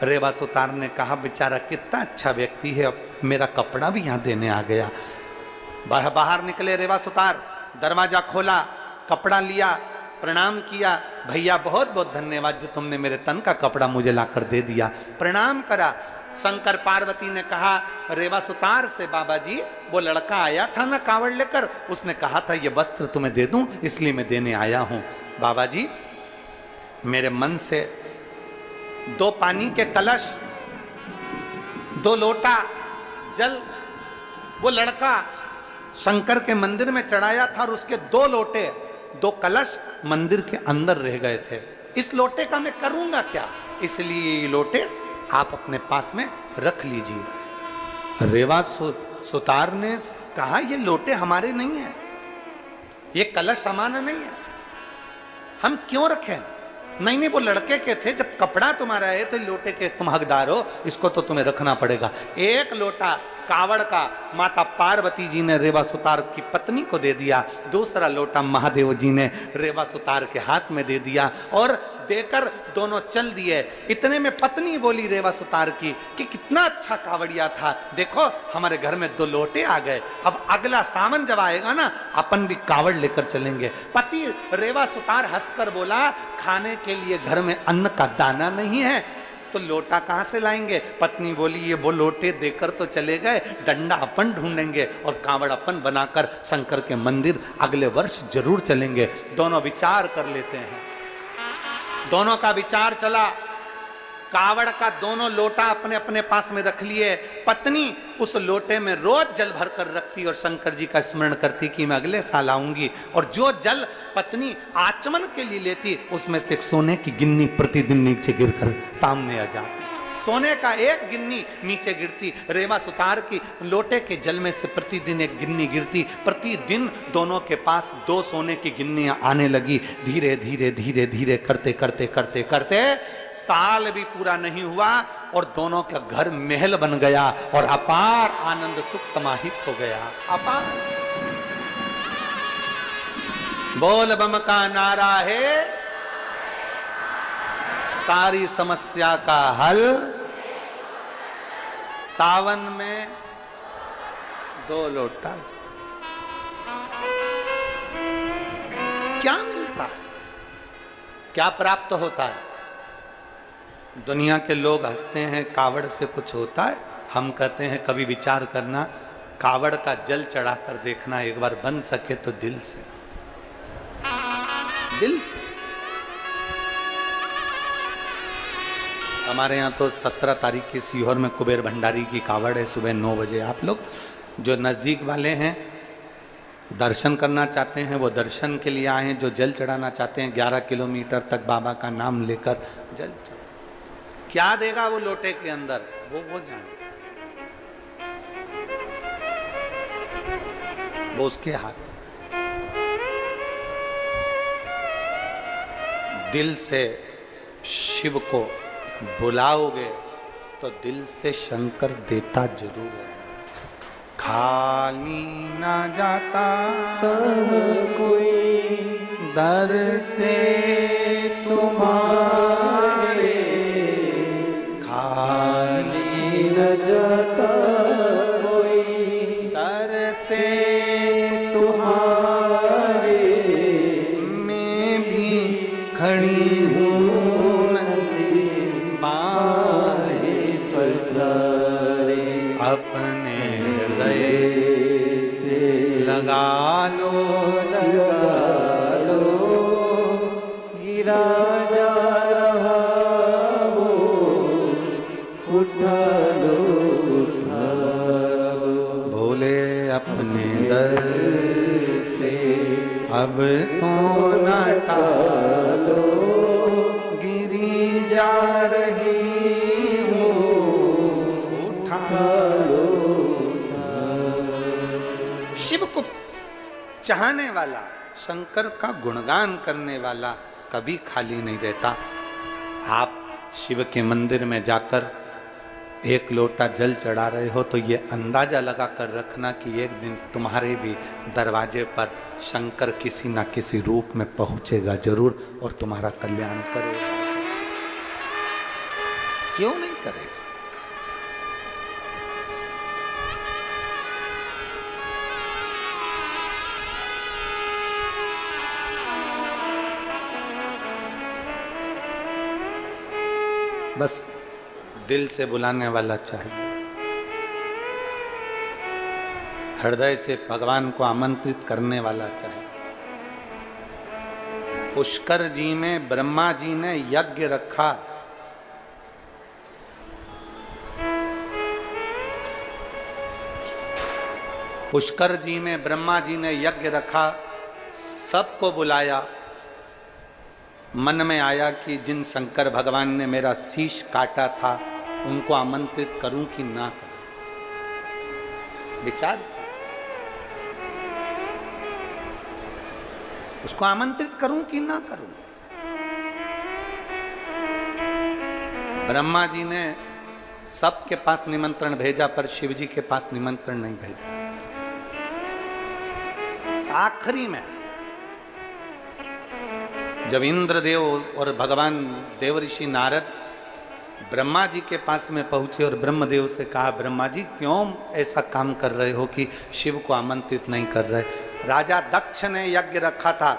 रेवा सुतार ने कहा, बेचारा कितना अच्छा व्यक्ति है, अब मेरा कपड़ा भी यहाँ देने आ गया। बाहर निकले रेवा सुतार, दरवाजा खोला, कपड़ा लिया, प्रणाम किया, भैया बहुत बहुत धन्यवाद जो तुमने मेरे तन का कपड़ा मुझे लाकर दे दिया। प्रणाम करा। शंकर पार्वती ने कहा रेवा सुतार से, बाबा जी वो लड़का आया था ना कावड़ लेकर, उसने कहा था ये वस्त्र तुम्हें दे दूं इसलिए मैं देने आया हूं। बाबा जी मेरे मन से 2 पानी के कलश, 2 लोटा जल वो लड़का शंकर के मंदिर में चढ़ाया था और उसके 2 लोटे 2 कलश मंदिर के अंदर रह गए थे। इस लोटे का मैं करूंगा क्या, इसलिए ये लोटे आप अपने पास में रख लीजिए। रेवा सुतार ने कहा ये लोटे हमारे नहीं है, ये कलश हमारा नहीं है, हम क्यों रखें? नहीं नहीं वो लड़के के थे, जब कपड़ा तुम्हारा है तो लोटे के तुम हकदार हो, इसको तो तुम्हें रखना पड़ेगा। एक लोटा कावड़ का माता पार्वती जी ने रेवा सुतार की पत्नी को दे दिया, दूसरा लोटा महादेव जी ने रेवा सुतार के हाथ में दे दिया और देकर दोनों चल दिए। इतने में पत्नी बोली रेवा सुतार की कि कितना अच्छा कावड़िया था, देखो हमारे घर में 2 लोटे आ गए, अब अगला सावन जब आएगा ना अपन भी कावड़ लेकर चलेंगे। पति रेवा सुतार हंसकर बोला, खाने के लिए घर में अन्न का दाना नहीं है तो लोटा कहां से लाएंगे? पत्नी बोली ये वो लोटे देकर तो चले गए, डंडा अपन ढूंढेंगे और कावड़ अपन बनाकर शंकर के मंदिर अगले वर्ष जरूर चलेंगे। दोनों विचार कर लेते हैं। दोनों का विचार चला, कावड़ का दोनों लोटा अपने अपने पास में रख लिए। पत्नी उस लोटे में रोज जल भर कर रखती और शंकर जी का स्मरण करती कि मैं अगले साल आऊंगी, और जो जल पत्नी आचमन के लिए लेती उसमें से एक सोने की गिन्नी प्रतिदिन नीचे गिरकर सामने आ जाती। सोने का एक गिन्नी नीचे गिरती, रेवा सुतार की लोटे के जल में से प्रतिदिन एक गिन्नी गिरती। प्रतिदिन दोनों के पास 2 सोने की गिन्नियां आने लगी। धीरे धीरे धीरे धीरे करते करते करते करते साल भी पूरा नहीं हुआ और दोनों का घर महल बन गया और अपार आनंद सुख समाहित हो गया। अपार बोल बम का नारा है, सारी समस्या का हल सावन में 2 लोटा। क्या मिलता है, क्या प्राप्त होता है? दुनिया के लोग हंसते हैं कावड़ से कुछ होता है, हम कहते हैं कभी विचार करना, कावड़ का जल चढ़ाकर देखना, एक बार बन सके तो दिल से, दिल से। हमारे यहाँ तो 17 तारीख की सीहोर में कुबेर भंडारी की कावड़ है, सुबह 9 बजे। आप लोग जो नज़दीक वाले हैं दर्शन करना चाहते हैं वो दर्शन के लिए आए हैं, जो जल चढ़ाना चाहते हैं 11 किलोमीटर तक बाबा का नाम लेकर जल चढ़ा, क्या देगा वो लोटे के अंदर वो जानता, वो उसके हाथ। दिल से शिव को बुलाओगे तो दिल से शंकर देता जरूर है। खाली ना जाता कोई दर से तुम्हारे, खाली न जाता कोई दर से तुम्हारे, मैं भी खड़ी हूँ बाहें पसारे, अपने हृदय से लगा लो गिरा जा रहा हो, उठा लो भोले अपने दर से अब तो न टालो, गिरी जा रही हो, उठा लो। शिव को चाहने वाला, शंकर का गुणगान करने वाला कभी खाली नहीं रहता। आप शिव के मंदिर में जाकर एक लोटा जल चढ़ा रहे हो तो ये अंदाजा लगा कर रखना कि एक दिन तुम्हारे भी दरवाजे पर शंकर किसी ना किसी रूप में पहुंचेगा जरूर और तुम्हारा कल्याण करेगा। क्यों नहीं करेगा? बस दिल से बुलाने वाला चाहिए, हृदय से भगवान को आमंत्रित करने वाला चाहिए। पुष्कर जी में ब्रह्मा जी ने यज्ञ रखा, पुष्कर जी में ब्रह्मा जी ने यज्ञ रखा, सबको बुलाया। मन में आया कि जिन शंकर भगवान ने मेरा शीश काटा था उनको आमंत्रित करूं कि ना करूं। विचार, उसको आमंत्रित करूं कि ना करूं। ब्रह्मा जी ने सबके पास निमंत्रण भेजा पर शिव जी के पास निमंत्रण नहीं भेजा। आखिरी में जब इंद्रदेव और भगवान देवऋषि नारद ब्रह्मा जी के पास में पहुंचे और ब्रह्मदेव से कहा, ब्रह्मा जी क्यों ऐसा काम कर रहे हो कि शिव को आमंत्रित नहीं कर रहे? राजा दक्ष ने यज्ञ रखा था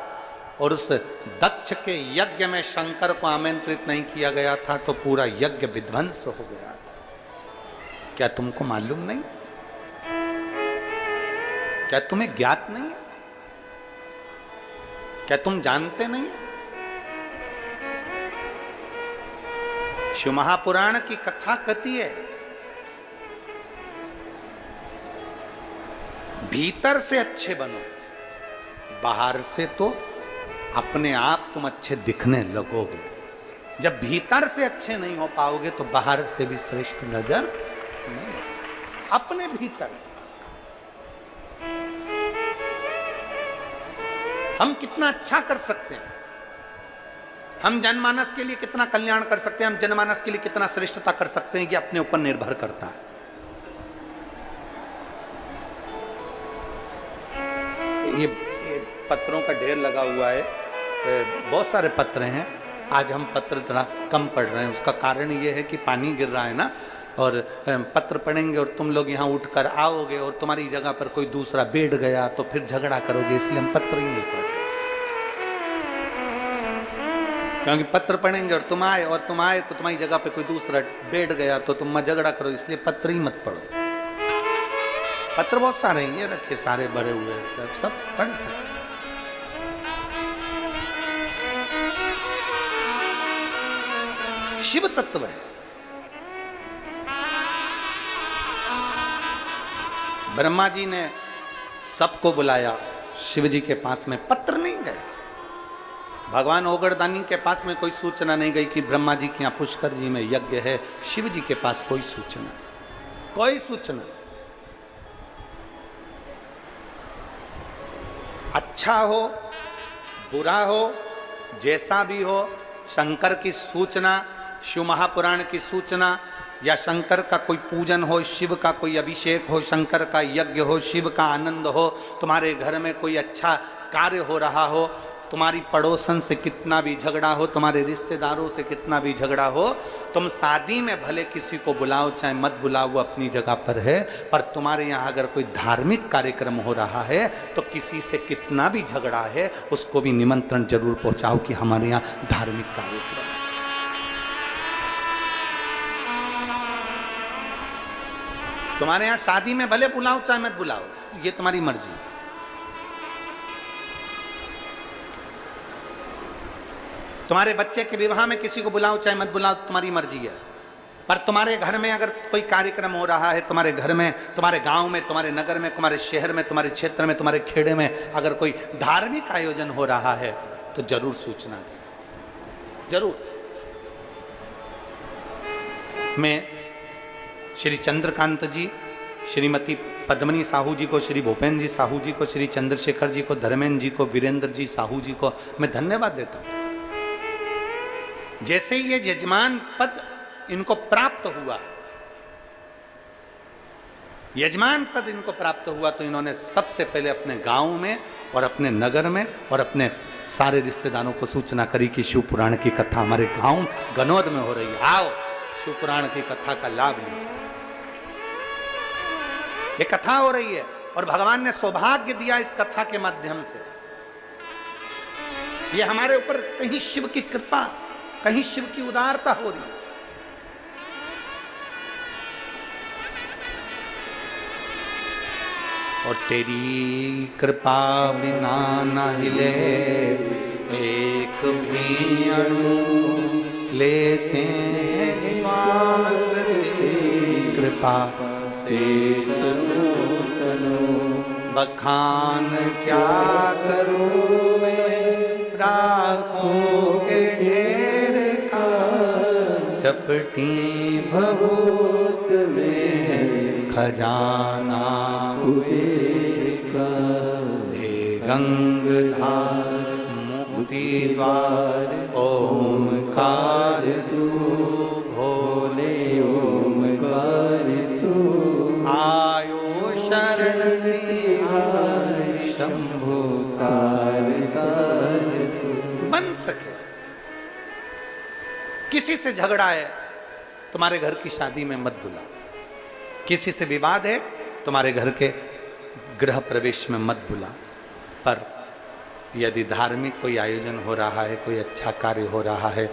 और उस दक्ष के यज्ञ में शंकर को आमंत्रित नहीं किया गया था तो पूरा यज्ञ विध्वंस हो गया था। क्या तुमको मालूम नहीं? क्या तुम्हें ज्ञात नहीं है? क्या तुम जानते नहीं? शिव महापुराण की कथा कहती है, भीतर से अच्छे बनो, बाहर से तो अपने आप तुम अच्छे दिखने लगोगे। जब भीतर से अच्छे नहीं हो पाओगे तो बाहर से भी श्रेष्ठ नजर नहीं। अपने भीतर हम कितना अच्छा कर सकते हैं, हम जनमानस के लिए कितना कल्याण कर सकते हैं, हम जनमानस के लिए कितना श्रेष्ठता कर सकते हैं, ये अपने ऊपर निर्भर करता है। ये पत्रों का ढेर लगा हुआ है, बहुत सारे पत्र हैं। आज हम पत्र थोड़ा कम पढ़ रहे हैं, उसका कारण ये है कि पानी गिर रहा है ना, और पत्र पढ़ेंगे और तुम लोग यहाँ उठकर आओगे और तुम्हारी जगह पर कोई दूसरा बैठ गया तो फिर झगड़ा करोगे, इसलिए हम पत्र ही नहीं पढ़ते। क्योंकि पत्र पढ़ेंगे और तुम आए तो तुम्हारी जगह पे कोई दूसरा बैठ गया तो तुम झगड़ा करो, इसलिए पत्र ही मत पढ़ो। पत्र बहुत सारे हैं, ये रखे सारे भरे हुए, सब पढ़ सकते। शिव तत्व है। ब्रह्मा जी ने सबको बुलाया, शिव जी के पास में पत्र नहीं गया, भगवान ओगड़दानी के पास में कोई सूचना नहीं गई कि ब्रह्मा जी के यहाँ पुष्कर जी में यज्ञ है। शिव जी के पास कोई सूचना, कोई सूचना। अच्छा हो बुरा हो जैसा भी हो, शंकर की सूचना, शिव महापुराण की सूचना, या शंकर का कोई पूजन हो, शिव का कोई अभिषेक हो, शंकर का यज्ञ हो, शिव का आनंद हो, तुम्हारे घर में कोई अच्छा कार्य हो रहा हो, तुम्हारी पड़ोसन से कितना भी झगड़ा हो, तुम्हारे रिश्तेदारों से कितना भी झगड़ा हो, तुम शादी में भले किसी को बुलाओ चाहे मत बुलाओ, वो अपनी जगह पर है, पर तुम्हारे यहाँ अगर कोई धार्मिक कार्यक्रम हो रहा है तो किसी से कितना भी झगड़ा है उसको भी निमंत्रण जरूर पहुंचाओ कि हमारे यहाँ धार्मिक कार्यक्रम है। तुम्हारे यहाँ शादी में भले बुलाओ चाहे मत बुलाओ, ये तुम्हारी मर्जी। तुम्हारे बच्चे के विवाह में किसी को बुलाओ चाहे मत बुलाओ, तुम्हारी मर्जी है। पर तुम्हारे घर में अगर कोई कार्यक्रम हो रहा है, तुम्हारे घर में, तुम्हारे गांव में, तुम्हारे नगर में, तुम्हारे शहर में, तुम्हारे क्षेत्र में, तुम्हारे खेड़े में अगर कोई धार्मिक आयोजन हो रहा है तो जरूर सूचना दीजिए, जरूर। मैं श्री चंद्रकांत जी, श्रीमती पद्मनी साहू जी को, श्री भूपेन्द्र जी साहू जी को, श्री चंद्रशेखर जी को, धर्मेंद्र जी को, वीरेंद्र जी साहू जी को मैं धन्यवाद देता हूं। जैसे ये यजमान पद इनको प्राप्त हुआ, यजमान पद इनको प्राप्त हुआ, तो इन्होंने सबसे पहले अपने गांव में और अपने नगर में और अपने सारे रिश्तेदारों को सूचना करी कि शिव पुराण की कथा हमारे गांव गनौद में हो रही है, आओ शिव पुराण की कथा का लाभ लीजिए। ये कथा हो रही है और भगवान ने सौभाग्य दिया इस कथा के माध्यम से। ये हमारे ऊपर कहीं शिव की कृपा, कहीं शिव की उदारता हो रही है। और तेरी कृपा बिना न हिले एक भी अणु, लेते श्वास तेरी कृपा से तनु बखान क्या करूं मैं, राखों के ढेर का चपटी भभूत में खजाना का, हे गंगाधार मुक्ति द्वार ओमकार तू, भोले ओमकार तू, आयो शरण बिहार शंभु कार बन सके। किसी से झगड़ा है तुम्हारे घर की शादी में मत बुला, किसी से विवाद है तुम्हारे घर के गृह प्रवेश में मत बुला, पर यदि धार्मिक कोई आयोजन हो रहा है, कोई अच्छा कार्य हो रहा है,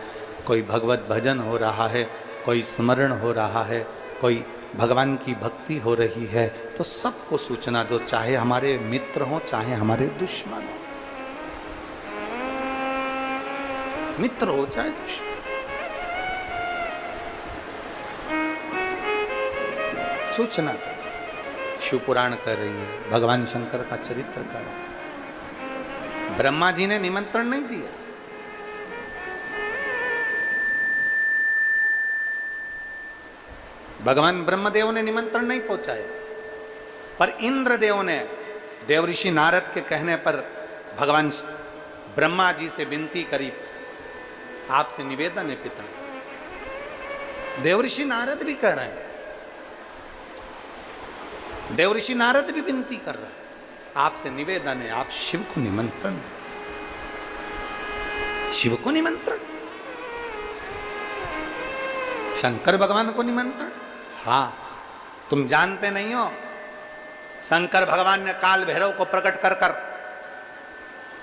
कोई भगवत भजन हो रहा है, कोई स्मरण हो रहा है, कोई भगवान की भक्ति हो रही है, तो सबको सूचना दो, चाहे हमारे मित्र हो चाहे हमारे दुश्मन हो, मित्र हो चाहे दुश्मन। सूचना दो। शिव पुराण कर रही है, भगवान शंकर का चरित्र कर रहा है। ब्रह्मा जी ने निमंत्रण नहीं दिया, भगवान ब्रह्मदेव ने निमंत्रण नहीं पहुंचाया, पर इंद्रदेव ने देव ऋषि नारद के कहने पर भगवान ब्रह्मा जी से विनती करी, आपसे निवेदन है पिता। देव ऋषि नारद भी कह रहे हैं, देव ऋषि नारद भी विनती कर रहे हैं, आपसे निवेदन है आप शिव को निमंत्रण दें, शिव को निमंत्रण, शंकर भगवान को निमंत्रण। हाँ, तुम जानते नहीं हो, शंकर भगवान ने काल भैरव को प्रकट कर कर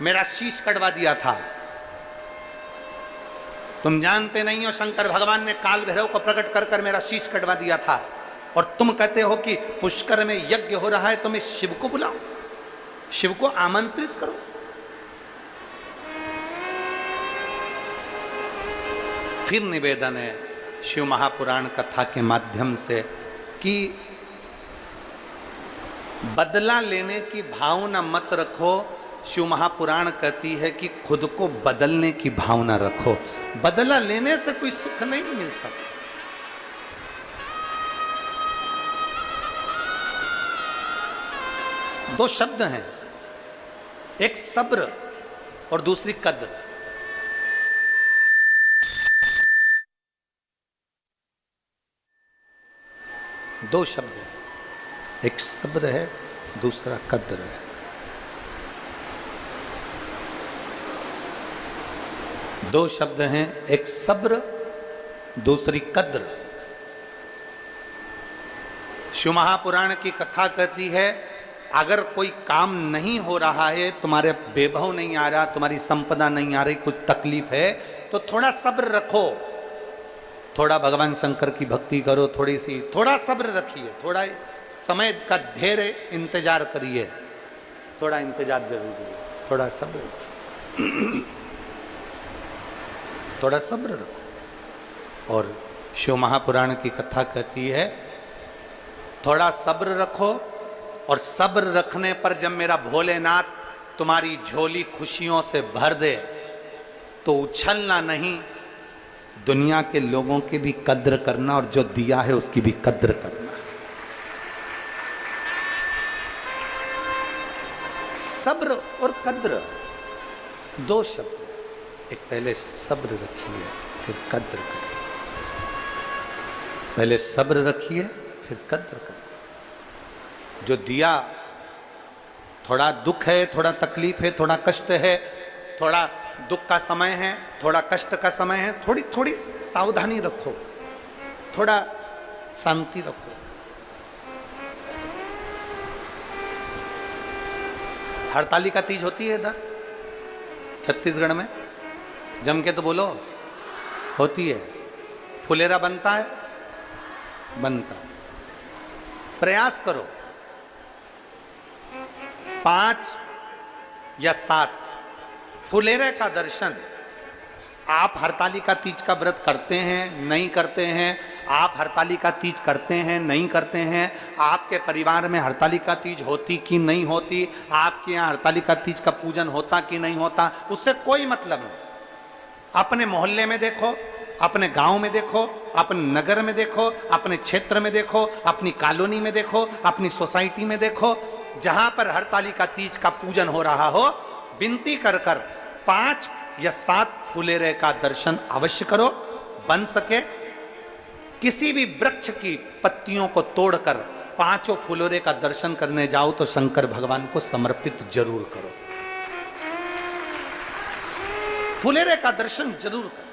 मेरा शीश कटवा दिया था। तुम जानते नहीं हो, शंकर भगवान ने काल भैरव को प्रकट कर कर मेरा शीश कटवा दिया था, और तुम कहते हो कि पुष्कर में यज्ञ हो रहा है, तुम्हें शिव को बुलाओ, शिव को आमंत्रित करो। फिर निवेदन है शिव महापुराण कथा के माध्यम से कि बदला लेने की भावना मत रखो। शिव महापुराण कहती है कि खुद को बदलने की भावना रखो। बदला लेने से कोई सुख नहीं मिल सकता। दो शब्द हैं, एक सब्र और दूसरी कद्र। दो शब्द हैं, एक सब्र है, दूसरा कद्र है। दो शब्द हैं, एक सब्र, दूसरी कद्र। शिव महापुराण की कथा कहती है, अगर कोई काम नहीं हो रहा है, तुम्हारे वैभव नहीं आ रहा, तुम्हारी संपदा नहीं आ रही, कुछ तकलीफ है, तो थोड़ा सब्र रखो। थोड़ा भगवान शंकर की भक्ति करो, थोड़ा सब्र रखिए, थोड़ा समय का ढेर इंतजार करिए। थोड़ा इंतजार जरूरी है, थोड़ा सब्र थोड़ा सब्र रखो। और शिव महापुराण की कथा कहती है, थोड़ा सब्र रखो, और सब्र रखने पर जब मेरा भोलेनाथ तुम्हारी झोली खुशियों से भर दे तो उछलना नहीं, दुनिया के लोगों की भी कद्र करना, और जो दिया है उसकी भी कद्र करना। सब्र और कद्र दो शब्द। एक पहले सब्र रखिए, फिर कद्र करिए। पहले सब्र रखिए, फिर कद्र करिए। जो दिया, थोड़ा दुख है, थोड़ा तकलीफ है, थोड़ा कष्ट है, थोड़ा दुख का समय है, थोड़ा कष्ट का समय है, थोड़ी थोड़ी सावधानी रखो, थोड़ा शांति रखो। हरतालिका तीज होती है इधर छत्तीसगढ़ में, जम के तो बोलो, होती है। फुलेरा बनता है, बनता है। प्रयास करो 5 या 7 फुलेरे का दर्शन। आप हरतालिका तीज का व्रत करते हैं, नहीं करते हैं, आप हरतालिका तीज करते हैं, नहीं करते हैं, आपके परिवार में हरतालिका तीज होती कि नहीं होती, आपके यहाँ हरतालिका तीज का पूजन होता कि नहीं होता, उससे कोई मतलब नहीं। अपने मोहल्ले में देखो, अपने गांव में देखो, अपने नगर में देखो, अपने क्षेत्र में देखो, अपनी कॉलोनी में देखो, अपनी सोसाइटी में देखो, जहां पर हरतालिका तीज का पूजन हो रहा हो, विनती कर कर 5 या 7 फुलेरे का दर्शन अवश्य करो। बन सके किसी भी वृक्ष की पत्तियों को तोड़कर 5 फुलेरे का दर्शन करने जाओ तो शंकर भगवान को समर्पित जरूर करो। फुलेरे का दर्शन जरूर करो।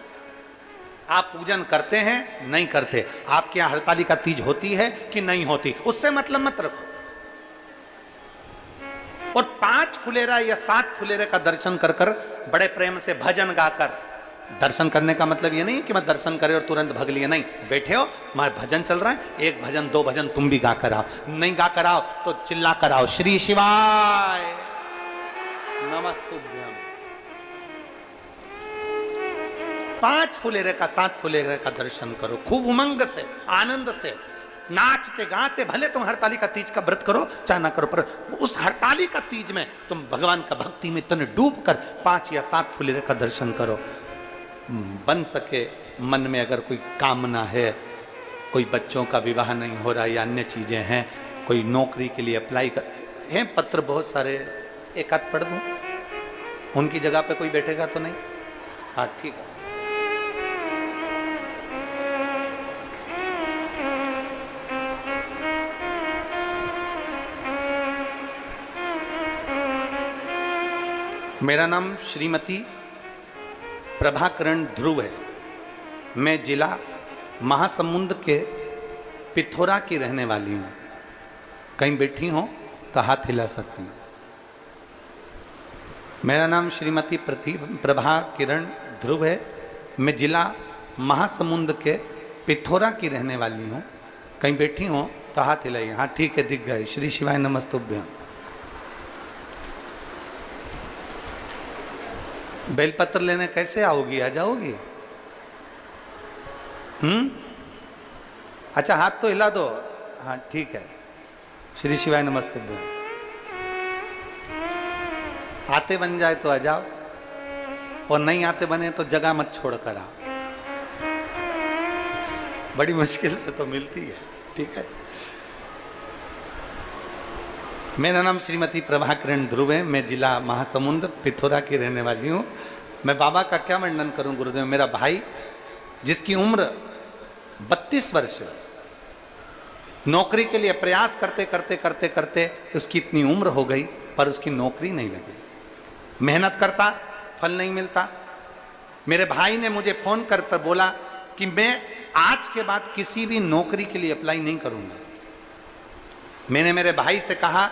आप पूजन करते हैं, नहीं करते, आपके यहाँ हरतालिका तीज होती है कि नहीं होती, उससे मतलब मत रखो। और 5 फुलेरा या 7 फुलेरे का दर्शन कर कर बड़े प्रेम से भजन गाकर, दर्शन करने का मतलब ये नहीं कि मैं दर्शन करे और तुरंत भग लिए, नहीं, बैठे हो, मैं भजन चल रहा है, 1 भजन 2 भजन तुम भी गा कर आओ, नहीं गा कर आओ तो चिल्ला कर आओ, श्री शिवाय नमस्तुभ्यम। 5 फुलेरे का 7 फुलेरे का दर्शन करो, खूब उमंग से, आनंद से, नाचते गाते। भले तुम हरतालिका तीज का व्रत करो चाहे ना करो, पर उस हरतालिका तीज में तुम भगवान का भक्ति में तन डूब कर 5 या 7 फुलेरे का दर्शन करो। बन सके मन में अगर कोई कामना है, कोई बच्चों का विवाह नहीं हो रहा या अन्य चीजें हैं, कोई नौकरी के लिए अप्लाई कर हैं, पत्र बहुत सारे, एक आध पढ़ दूं, उनकी जगह पे कोई बैठेगा तो नहीं? हाँ ठीक है। मेरा नाम श्रीमती प्रभाकरण ध्रुव है। मैं जिला महासमुंद के पिथौरा की रहने वाली हूँ। कहीं बैठी हो तो हाथ हिला सकती हूँ। मेरा नाम श्रीमती प्रभाकरण ध्रुव है। मैं जिला महासमुंद के पिथौरा की रहने वाली हूँ। कहीं बैठी हो तो हाथ हिलाइए। हाँ ठीक है, दिख गए। श्री शिवाय नमस्तुभ्यम। बेलपत्र लेने कैसे आओगी? आ जाओगी? अच्छा हाथ तो हिला दो। हाँ ठीक है। श्री शिवाय नमस्ते। आते बन जाए तो आ जाओ, और नहीं आते बने तो जगह मत छोड़ कर आओ। बड़ी मुश्किल से तो मिलती है, ठीक है। मेरा नाम श्रीमती प्रभाकरण ध्रुव है। मैं जिला महासमुंद पिथौरा की रहने वाली हूँ। मैं बाबा का क्या वर्णन करूं गुरुदेव। मेरा भाई जिसकी उम्र 32 वर्ष है, नौकरी के लिए प्रयास करते करते करते करते उसकी इतनी उम्र हो गई पर उसकी नौकरी नहीं लगी। मेहनत करता, फल नहीं मिलता। मेरे भाई ने मुझे फोन कर बोला कि मैं आज के बाद किसी भी नौकरी के लिए अप्लाई नहीं करूंगा। मैंने मेरे भाई से कहा,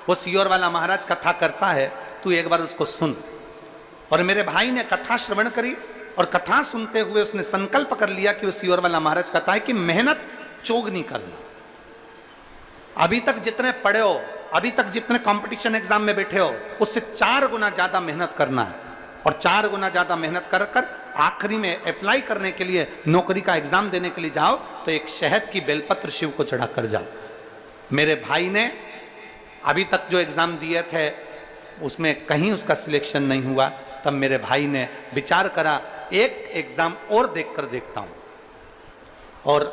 वो सियोर वाला महाराज कथा करता है, तू एक बार उसको सुन। और मेरे भाई ने कथा श्रवण करी, और कथा सुनते हुए उसने संकल्प कर लिया कि वो सियोर वाला महाराज कहता है कि मेहनत चोग नहीं करना। अभी तक जितने पढ़े हो, अभी तक जितने कंपटीशन एग्जाम में बैठे हो, उससे 4 गुना ज्यादा मेहनत करना है। और 4 गुना ज्यादा मेहनत कर कर आखिरी में अप्लाई करने के लिए, नौकरी का एग्जाम देने के लिए जाओ तो एक शहद की बेलपत्र शिव को चढ़ा कर जाओ। मेरे भाई ने अभी तक जो एग्जाम दिए थे उसमें कहीं उसका सिलेक्शन नहीं हुआ। तब मेरे भाई ने विचार करा, एक एग्जाम और देकर देखता हूं। और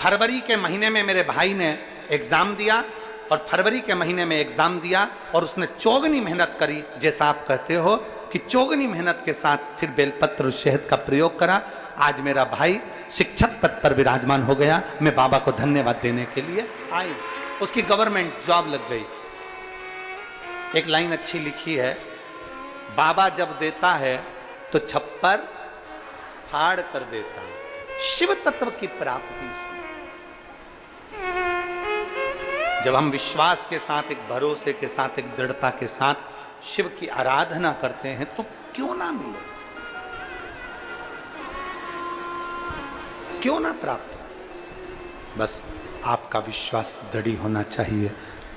फरवरी के महीने में मेरे भाई ने एग्जाम दिया, और फरवरी के महीने में एग्जाम दिया, और उसने चौगनी मेहनत करी, जैसा आप कहते हो कि चौगनी मेहनत के साथ फिर बेलपत्र शहद का प्रयोग करा। आज मेरा भाई शिक्षक पद पर विराजमान हो गया। मैं बाबा को धन्यवाद देने के लिए आई। उसकी गवर्नमेंट जॉब लग गई। एक लाइन अच्छी लिखी है, बाबा जब देता है तो छप्पर फाड़ कर देता है। शिव तत्व की प्राप्ति से जब हम विश्वास के साथ, एक भरोसे के साथ, एक दृढ़ता के साथ शिव की आराधना करते हैं तो क्यों ना मिले, क्यों ना प्राप्त। बस आपका विश्वास दृढ़ होना चाहिए,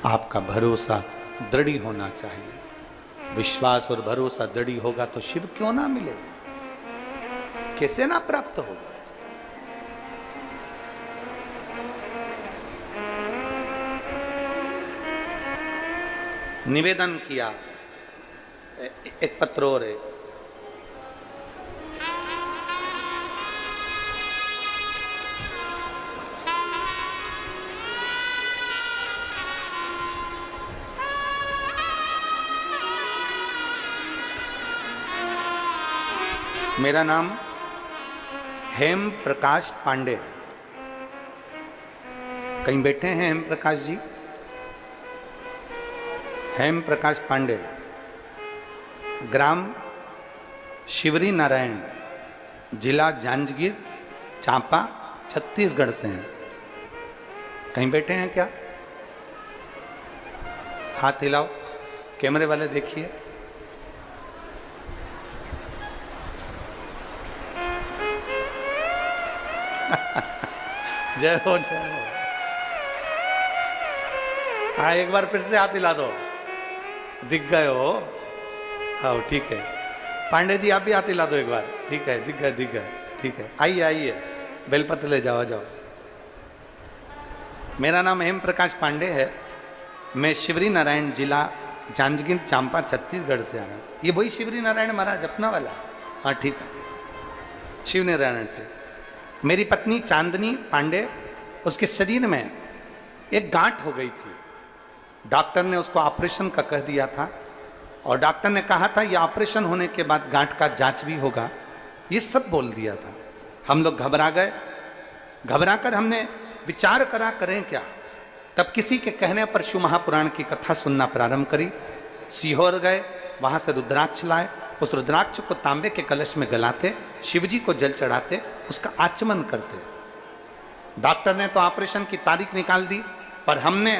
आपका भरोसा दृढ़ होना चाहिए। विश्वास और भरोसा दृढ़ होगा तो शिव क्यों ना मिले, कैसे ना प्राप्त होगा। निवेदन किया, एक पत्र और है। मेरा नाम हेम प्रकाश पांडे है। कहीं बैठे हैं हेम प्रकाश जी? हेम प्रकाश पांडे, ग्राम शिवरी नारायण, जिला जांजगीर चांपा, छत्तीसगढ़ से हैं। कहीं बैठे हैं क्या? हाथ हिलाओ, कैमरे वाले देखिए। जय हो, जय हो। हाँ, एक बार फिर से हाथ हिला दो। दिख गए हो? हाँ, ठीक है। पांडे जी आप भी हाथ हिला दो एक बार। ठीक है, दिख गए, दिख गए। ठीक है, आइए आइए, बेलपत्र ले जाओ, जाओ। मेरा नाम हेम प्रकाश पांडे है। मैं शिवरी नारायण, जिला जांजगीर चांपा, छत्तीसगढ़ से आ रहा हूँ। ये वही शिवरी नारायण महाराज अपना वाला? हाँ, ठीक है, शिव नारायण से। मेरी पत्नी चांदनी पांडे, उसके शरीर में एक गांठ हो गई थी। डॉक्टर ने उसको ऑपरेशन का कह दिया था, और डॉक्टर ने कहा था ये ऑपरेशन होने के बाद गांठ का जांच भी होगा, ये सब बोल दिया था। हम लोग घबरा गए। घबरा कर हमने विचार करा करें क्या। तब किसी के कहने पर शिव महापुराण की कथा सुनना प्रारंभ करी। सीहोर गए, वहां से रुद्राक्ष लाए। उस रुद्राक्ष को तांबे के कलश में गलाते, शिवजी को जल चढ़ाते, उसका आचमन करते। डॉक्टर ने तो ऑपरेशन की तारीख निकाल दी, पर हमने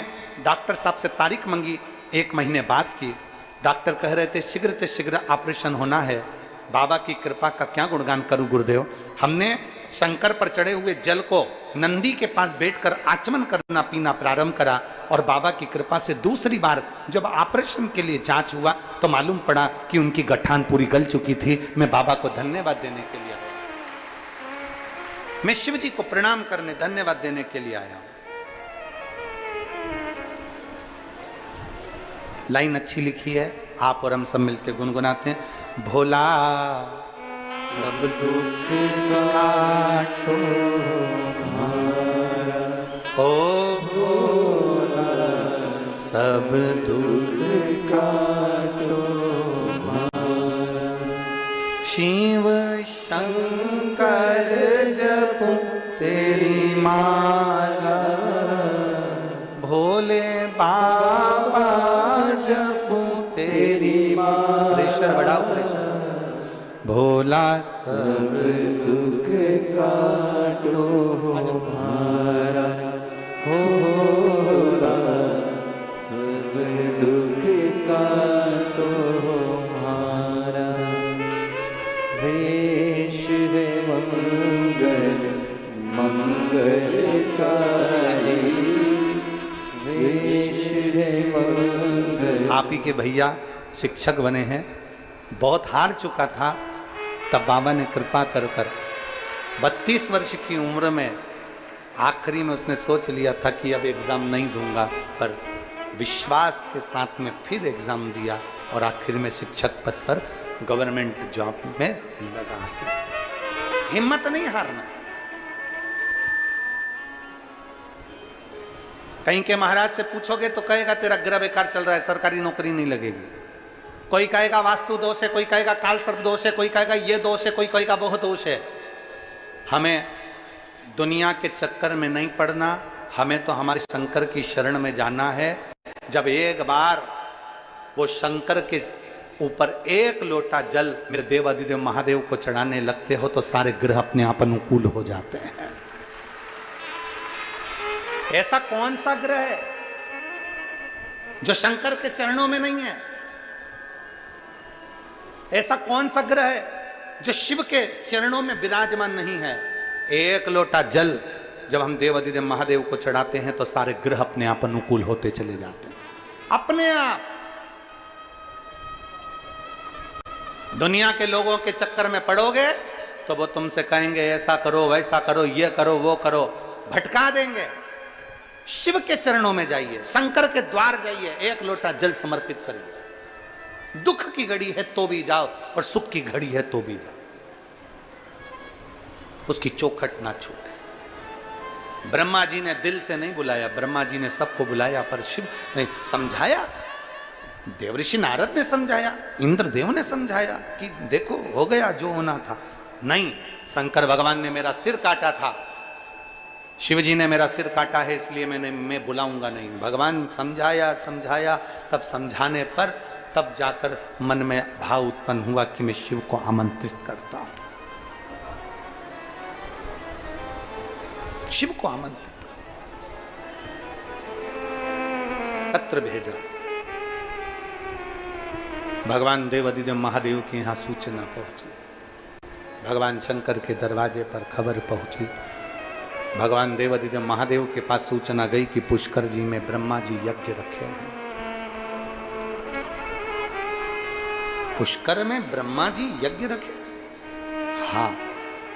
डॉक्टर साहब से तारीख मंगी, 1 महीने बाद की। डॉक्टर कह रहे थे शीघ्र से शीघ्र ऑपरेशन होना है। बाबा की कृपा का क्या गुणगान करूं गुरुदेव। हमने शंकर पर चढ़े हुए जल को नंदी के पास बैठकर आचमन करना पीना प्रारंभ करा, और बाबा की कृपा से दूसरी बार जब ऑपरेशन के लिए जांच हुआ तो मालूम पड़ा कि उनकी गठान पूरी गल चुकी थी। मैं बाबा को धन्यवाद देने के लिए आया, मैं शिव जी को प्रणाम करने, धन्यवाद देने के लिए आया हूं। लाइन अच्छी लिखी है, आप और हम सब मिलकर गुनगुनाते हैं। भोला सब दुख काटो हमारा, ओ भोला सब दुख काटो हमारा। शिव शंकर जपू तेरी माला, भोले बाबा जपू तेरी माला। प्रेशर बढ़ाओ, प्रेशर। भोला सब दुख काटो हमारा, भोला सब दुख काटो हमारा। वेश है मंगल मंगलकारी, वेश है मंगल। आप ही के भैया शिक्षक बने हैं, बहुत हार चुका था, तब बाबा ने कृपा कर 32 वर्ष की उम्र में आखिरी में उसने सोच लिया था कि अब एग्ज़ाम नहीं दूंगा, पर विश्वास के साथ में फिर एग्ज़ाम दिया और आखिर में शिक्षक पद पर गवर्नमेंट जॉब में लगा है। हिम्मत नहीं हारना। कहीं के महाराज से पूछोगे तो कहेगा तेरा ग्रह बेकार चल रहा है, सरकारी नौकरी नहीं लगेगी। कोई कहेगा वास्तु दोष है, कोई कहेगा काल सर्प दोष है, कोई कहेगा ये दोष है, कोई कहेगा वो दोष है। हमें दुनिया के चक्कर में नहीं पड़ना, हमें तो हमारे शंकर की शरण में जाना है। जब एक बार वो शंकर के ऊपर एक लोटा जल मेरे देव अधिदेव महादेव को चढ़ाने लगते हो तो सारे ग्रह अपने आप अनुकूल हो जाते हैं। ऐसा कौन सा ग्रह है जो शंकर के चरणों में नहीं है? ऐसा कौन सा ग्रह है जो शिव के चरणों में विराजमान नहीं है? एक लोटा जल जब हम देव अधिदेव महादेव को चढ़ाते हैं तो सारे ग्रह अपने आप अनुकूल होते चले जाते हैं, अपने आप। दुनिया के लोगों के चक्कर में पड़ोगे तो वो तुमसे कहेंगे ऐसा करो, वैसा करो, ये करो, वो करो, भटका देंगे। शिव के चरणों में जाइए, शंकर के द्वार जाइए, एक लोटा जल समर्पित करिए। दुख की घड़ी है तो भी जाओ और सुख की घड़ी है तो भी जाओ, उसकी चौखट ना छूटे। ब्रह्मा जी ने दिल से नहीं बुलाया, ब्रह्मा जी ने सबको बुलाया, पर शिव ने समझाया, देवऋषि नारद ने समझाया, इंद्रदेव ने समझाया कि देखो हो गया जो होना था। नहीं, शंकर भगवान ने मेरा सिर काटा था, शिव जी ने मेरा सिर काटा है, इसलिए मैं बुलाऊंगा नहीं। भगवान समझाया समझाया, तब समझाने पर तब जाकर मन में भाव उत्पन्न हुआ कि मैं शिव को आमंत्रित करता हूं, शिव को आमंत्रित पत्र भेजा। भगवान देव अधिदेव महादेव के यहां सूचना पहुंची, भगवान शंकर के दरवाजे पर खबर पहुंची, भगवान देव अधिदेव महादेव के पास सूचना गई कि पुष्कर जी में ब्रह्मा जी यज्ञ रखे हैं। पुष्कर में ब्रह्मा जी यज्ञ रखे? हाँ,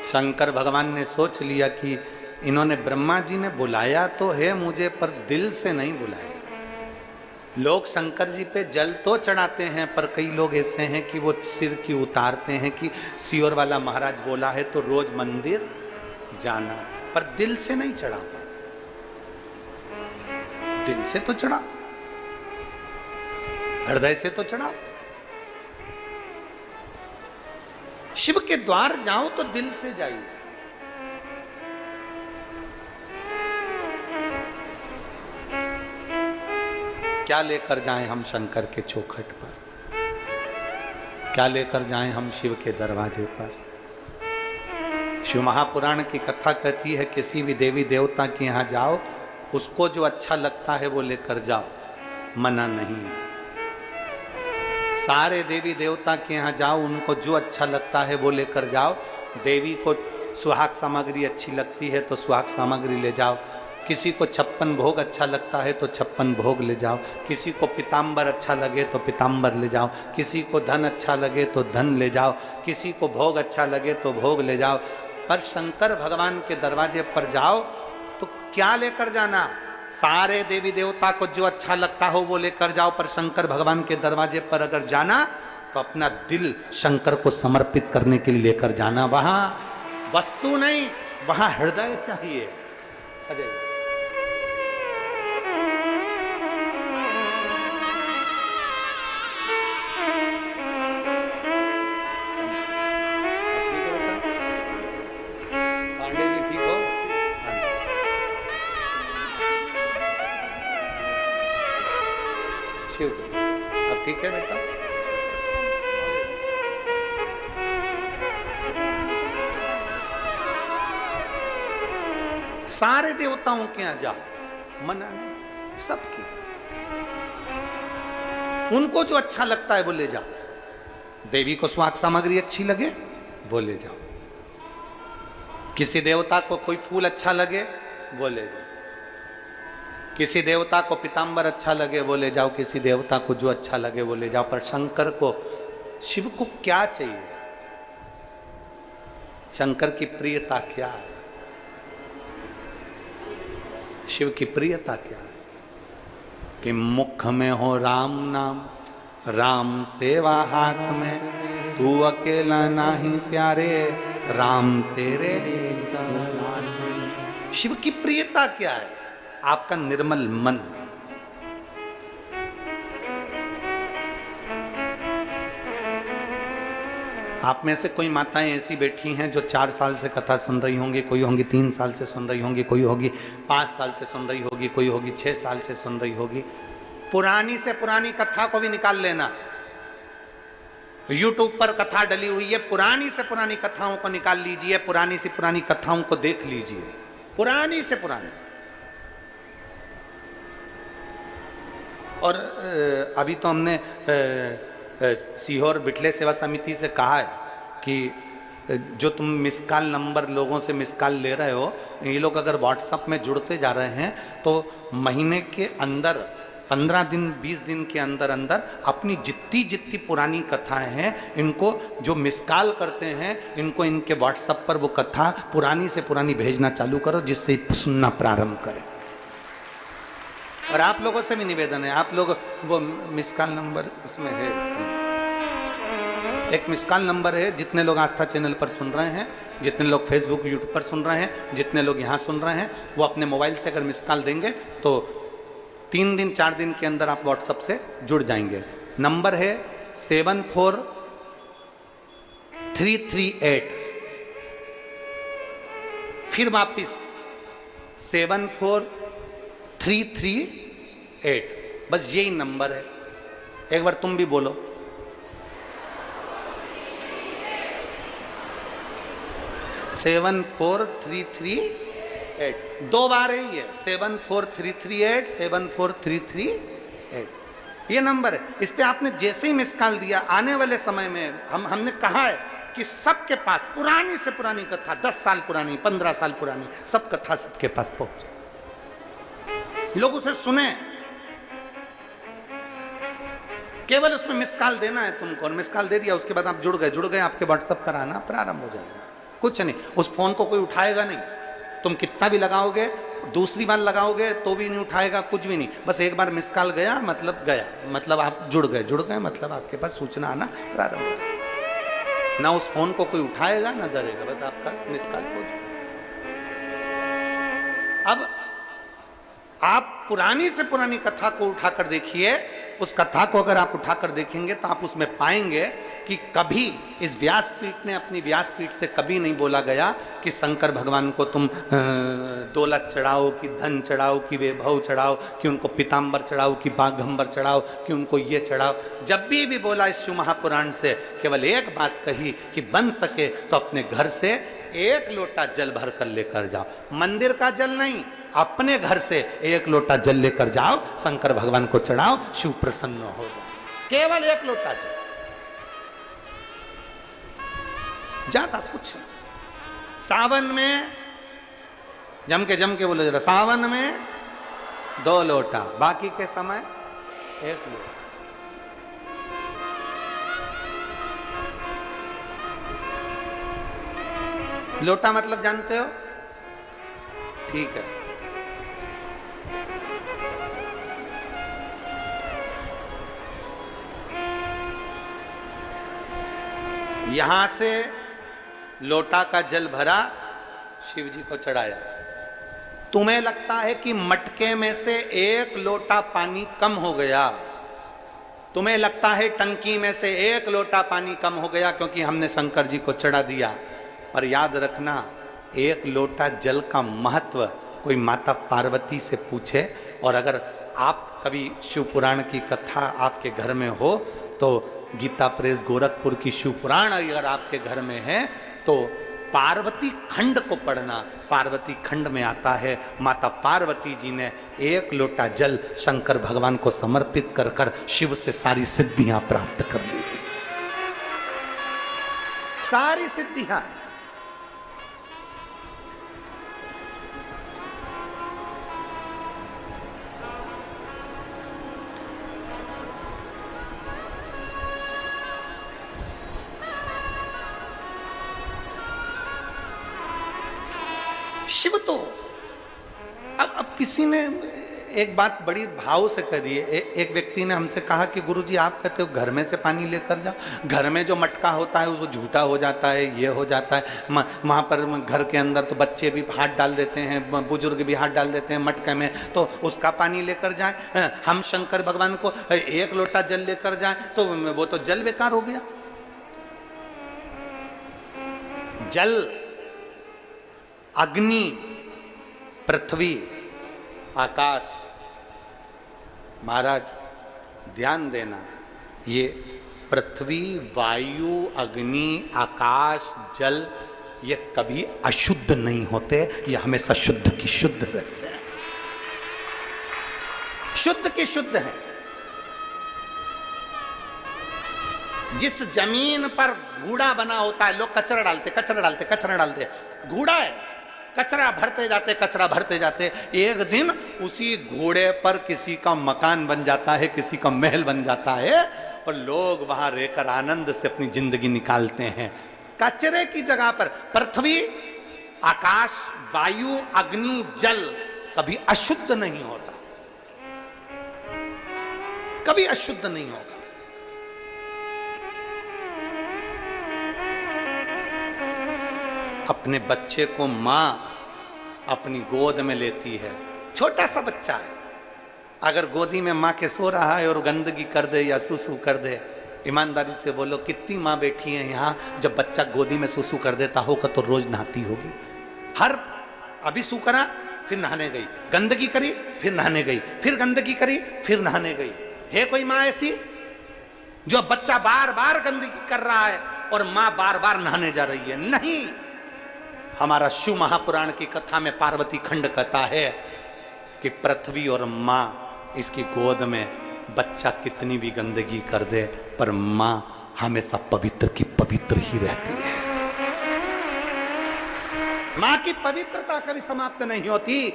शंकर भगवान ने सोच लिया कि इन्होंने, ब्रह्मा जी ने बुलाया तो है मुझे, पर दिल से नहीं बुलाया। लोग शंकर जी पे जल तो चढ़ाते हैं, पर कई लोग ऐसे हैं कि वो सिर की उतारते हैं कि सियोर वाला महाराज बोला है तो रोज मंदिर जाना, पर दिल से नहीं चढ़ा। दिल से तो चढ़ा, हृदय से तो चढ़ा। शिव के द्वार जाओ तो दिल से जाइए। क्या लेकर जाएं हम शंकर के चौखट पर, क्या लेकर जाएं हम शिव के दरवाजे पर? शिव महापुराण की कथा कहती है किसी भी देवी देवता के यहाँ जाओ, उसको जो अच्छा लगता है वो लेकर जाओ, मना नहीं है। सारे देवी देवता के यहाँ जाओ, उनको जो अच्छा लगता है वो लेकर जाओ। देवी को सुहाग सामग्री अच्छी लगती है तो सुहाग सामग्री ले जाओ, किसी को 56 भोग अच्छा लगता है तो 56 भोग ले जाओ, किसी को पीताम्बर अच्छा लगे तो पीताम्बर ले जाओ, किसी को धन अच्छा लगे तो धन ले जाओ, किसी को भोग अच्छा लगे तो भोग ले जाओ। पर शंकर भगवान के दरवाजे पर जाओ तो क्या लेकर जाना? सारे देवी देवता को जो अच्छा लगता हो वो लेकर जाओ, पर शंकर भगवान के दरवाजे पर अगर जाना तो अपना दिल शंकर को समर्पित करने के लिए लेकर जाना। वहां वस्तु नहीं, वहां हृदय चाहिए। अजय पांडे जी ठीक हो? शिव अब ठीक है बेटा? सारे देवताओं के यहाँ जाओ, मना नहीं, सबकी, उनको जो अच्छा लगता है वो ले जाओ। देवी को स्वाग सामग्री अच्छी लगे वो ले जाओ, किसी देवता को कोई फूल अच्छा लगे वो ले जाओ, किसी देवता को पीतांबर अच्छा लगे वो ले जाओ, किसी देवता को जो अच्छा लगे वो ले जाओ। पर शंकर को, शिव को क्या चाहिए? शंकर की प्रियता क्या है? शिव की प्रियता क्या है? कि मुख में हो राम नाम, राम सेवा हाथ में, तू अकेला नाही प्यारे, राम तेरे साथ। शिव की प्रियता क्या है? आपका निर्मल मन। आप में से कोई माताएं ऐसी बैठी हैं जो 4 साल से कथा सुन रही होंगी, कोई होंगी 3 साल से सुन रही होंगी, कोई होगी 5 साल से सुन रही होगी, कोई होगी 6 साल से सुन रही होगी। पुरानी से पुरानी कथा को भी निकाल लेना। YouTube पर कथा डली हुई है, पुरानी से पुरानी कथाओं को निकाल लीजिए, पुरानी से पुरानी कथाओं को देख लीजिए, पुरानी से पुरानी। और अभी तो हमने सीहोर बिटले सेवा समिति से कहा है कि जो तुम मिस कॉल नंबर लोगों से मिस कॉल ले रहे हो, ये लोग अगर व्हाट्सएप में जुड़ते जा रहे हैं तो महीने के अंदर 15 दिन 20 दिन के अंदर अंदर अपनी जितनी पुरानी कथाएं हैं, इनको जो मिस कॉल करते हैं, इनको इनके व्हाट्सएप पर वो कथा पुरानी से पुरानी भेजना चालू करो, जिससे सुनना प्रारंभ करें। और आप लोगों से भी निवेदन है, आप लोग वो मिस कॉल नंबर इसमें है, एक मिस कॉल नंबर है, जितने लोग आस्था चैनल पर सुन रहे हैं, जितने लोग फेसबुक यूट्यूब पर सुन रहे हैं, जितने लोग यहाँ सुन रहे हैं, वो अपने मोबाइल से अगर मिस कॉल देंगे तो 3 दिन 4 दिन के अंदर आप व्हाट्सएप से जुड़ जाएंगे। नंबर है 74338, फिर वापिस 74338, बस यही नंबर है। एक बार तुम भी बोलो, 74338, 2 बार है ये, 74338, 74338, ये नंबर है। इस पे आपने जैसे ही मिस कॉल दिया, आने वाले समय में हमने कहा है कि सबके पास पुरानी से पुरानी कथा, 10 साल पुरानी, 15 साल पुरानी, सब कथा सबके पास पहुंचे, लोग उसे सुने। केवल उसमें मिस कॉल देना है तुमको, और मिस कॉल दे दिया, उसके बाद आप जुड़ गए, आपके व्हाट्सएप पर आना प्रारंभ हो जाएगा। कुछ नहीं, उस फोन को कोई उठाएगा नहीं, तुम कितना भी लगाओगे, दूसरी बार लगाओगे तो भी नहीं उठाएगा, कुछ भी नहीं। बस एक बार मिस कॉल गया मतलब आप जुड़ गए मतलब आपके पास सूचना आना प्रारंभ हो जाएगा। ना उस फोन को कोई उठाएगा ना डरेगा, बस आपका मिस कॉल हो जाएगा। अब आप पुरानी से पुरानी कथा को उठाकर देखिए, उस कथा को अगर आप उठाकर देखेंगे तो आप उसमें पाएंगे कि कभी इस व्यासपीठ ने अपनी व्यासपीठ से कभी नहीं बोला गया कि शंकर भगवान को तुम दौलत चढ़ाओ, कि धन चढ़ाओ, कि वैभव चढ़ाओ, कि उनको पीताम्बर चढ़ाओ, कि बाघंबर चढ़ाओ, कि उनको ये चढ़ाओ। जब भी बोला इस शिव महापुराण से केवल एक बात कही कि बन सके तो अपने घर से 1 लोटा जल भर कर लेकर जाओ, मंदिर का जल नहीं, अपने घर से 1 लोटा जल लेकर जाओ, शंकर भगवान को चढ़ाओ, शिव प्रसन्न हो जाए। केवल 1 लोटा जल, ज्यादा कुछ। सावन में जम के बोलो जरा, सावन में 2 लोटा, बाकी के समय 1 लोटा। लोटा मतलब जानते हो? ठीक है, यहां से लोटा का जल भरा, शिव जी को चढ़ाया। तुम्हें लगता है कि मटके में से एक लोटा पानी कम हो गया, तुम्हें लगता है टंकी में से एक लोटा पानी कम हो गया क्योंकि हमने शंकर जी को चढ़ा दिया। पर याद रखना, एक लोटा जल का महत्व कोई माता पार्वती से पूछे, और अगर आप कभी शिव पुराण की कथा आपके घर में हो तो गीता प्रेस गोरखपुर की शिव पुराण अगर आपके घर में है तो पार्वती खंड को पढ़ना। पार्वती खंड में आता है माता पार्वती जी ने एक लोटा जल शंकर भगवान को समर्पित कर कर शिव से सारी सिद्धियां प्राप्त कर ली थी, सारी सिद्धियां। शिव तो अब किसी ने एक बात बड़ी भाव से कही है। एक व्यक्ति ने हमसे कहा कि गुरुजी आप कहते हो घर में से पानी लेकर जाओ, घर में जो मटका होता है वो झूठा हो जाता है, ये हो जाता है, वहाँ पर घर के अंदर तो बच्चे भी हाथ डाल देते हैं, बुजुर्ग भी हाथ डाल देते हैं मटके में, तो उसका पानी लेकर जाए। हम शंकर भगवान को एक लोटा जल लेकर जाए तो वो तो जल बेकार हो गया। जल, अग्नि, पृथ्वी, आकाश, महाराज ध्यान देना, ये पृथ्वी, वायु, अग्नि, आकाश, जल ये कभी अशुद्ध नहीं होते, ये हमेशा शुद्ध की शुद्ध रहते हैं, शुद्ध की शुद्ध है। जिस जमीन पर घूड़ा बना होता है, लोग कचरा डालते कचरा डालते कचरा डालते, घूड़ा है, कचरा भरते जाते कचरा भरते जाते, एक दिन उसी घोड़े पर किसी का मकान बन जाता है, किसी का महल बन जाता है, और लोग वहां रहकर आनंद से अपनी जिंदगी निकालते हैं। कचरे की जगह पर पृथ्वी, आकाश, वायु, अग्नि, जल कभी अशुद्ध नहीं होता, कभी अशुद्ध नहीं होता। अपने बच्चे को मां अपनी गोद में लेती है, छोटा सा बच्चा है, अगर गोदी में मां के सो रहा है और गंदगी कर दे या सुसु कर दे, ईमानदारी से बोलो कितनी मां बैठी है यहाँ, जब बच्चा गोदी में सुसु कर देता होगा तो रोज नहाती होगी। हर अभी सू करा फिर नहाने गई, गंदगी करी फिर नहाने गई, फिर गंदगी करी फिर नहाने गई। है कोई मां ऐसी जो बच्चा बार बार गंदगी कर रहा है और मां बार बार नहाने जा रही है? नहीं। हमारा शिव महापुराण की कथा में पार्वती खंड कहता है कि पृथ्वी और मां इसकी गोद में बच्चा कितनी भी गंदगी कर दे पर मां हमेशा पवित्र की पवित्र ही रहती है। मां की पवित्रता कभी समाप्त नहीं होती।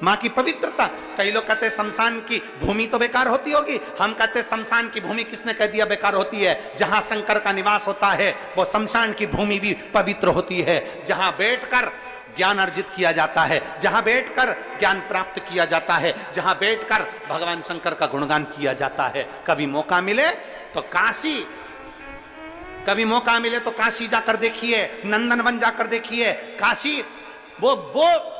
मां की पवित्रता, कई लोग कहते हैं शमशान की भूमि तो बेकार होती होगी, हम कहते हैं शमशान की भूमि किसने कह दिया बेकार होती है? जहां शंकर का निवास होता है वो शमशान की भूमि भी पवित्र होती है, जहां बैठकर ज्ञान अर्जित किया जाता है, जहां बैठकर ज्ञान प्राप्त किया जाता है, जहां बैठकर भगवान शंकर का गुणगान किया जाता है। कभी मौका मिले तो काशी, कभी मौका मिले तो काशी जाकर देखिए, नंदनवन जाकर देखिए। काशी वो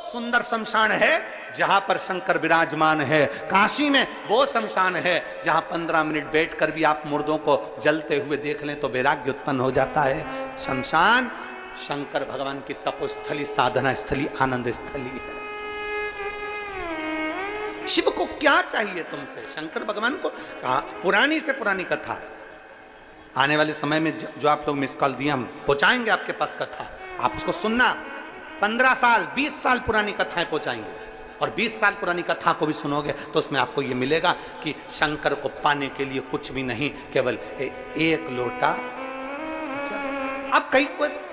सुंदर शमशान है जहां पर शंकर विराजमान है। काशी में वो शमशान है जहां 15 मिनट बैठकर भी आप मुर्दों को जलते हुए देख लें तो वैराग्य उत्पन्न हो जाता है। शमशान शंकर भगवान की तपोस्थली, साधना स्थली, आनंद स्थली है। शिव को क्या चाहिए तुमसे? शंकर भगवान को कहा, पुरानी से पुरानी कथा है। आने वाले समय में जो आप लोग मिस कॉल दिए हम पहुंचाएंगे आपके पास कथा, आप उसको सुनना। 15 साल 20 साल पुरानी कथाएं पहुंचाएंगे और 20 साल पुरानी कथा को भी सुनोगे तो उसमें आपको ये मिलेगा कि शंकर को पाने के लिए कुछ भी नहीं, केवल एक लोटा। अब कई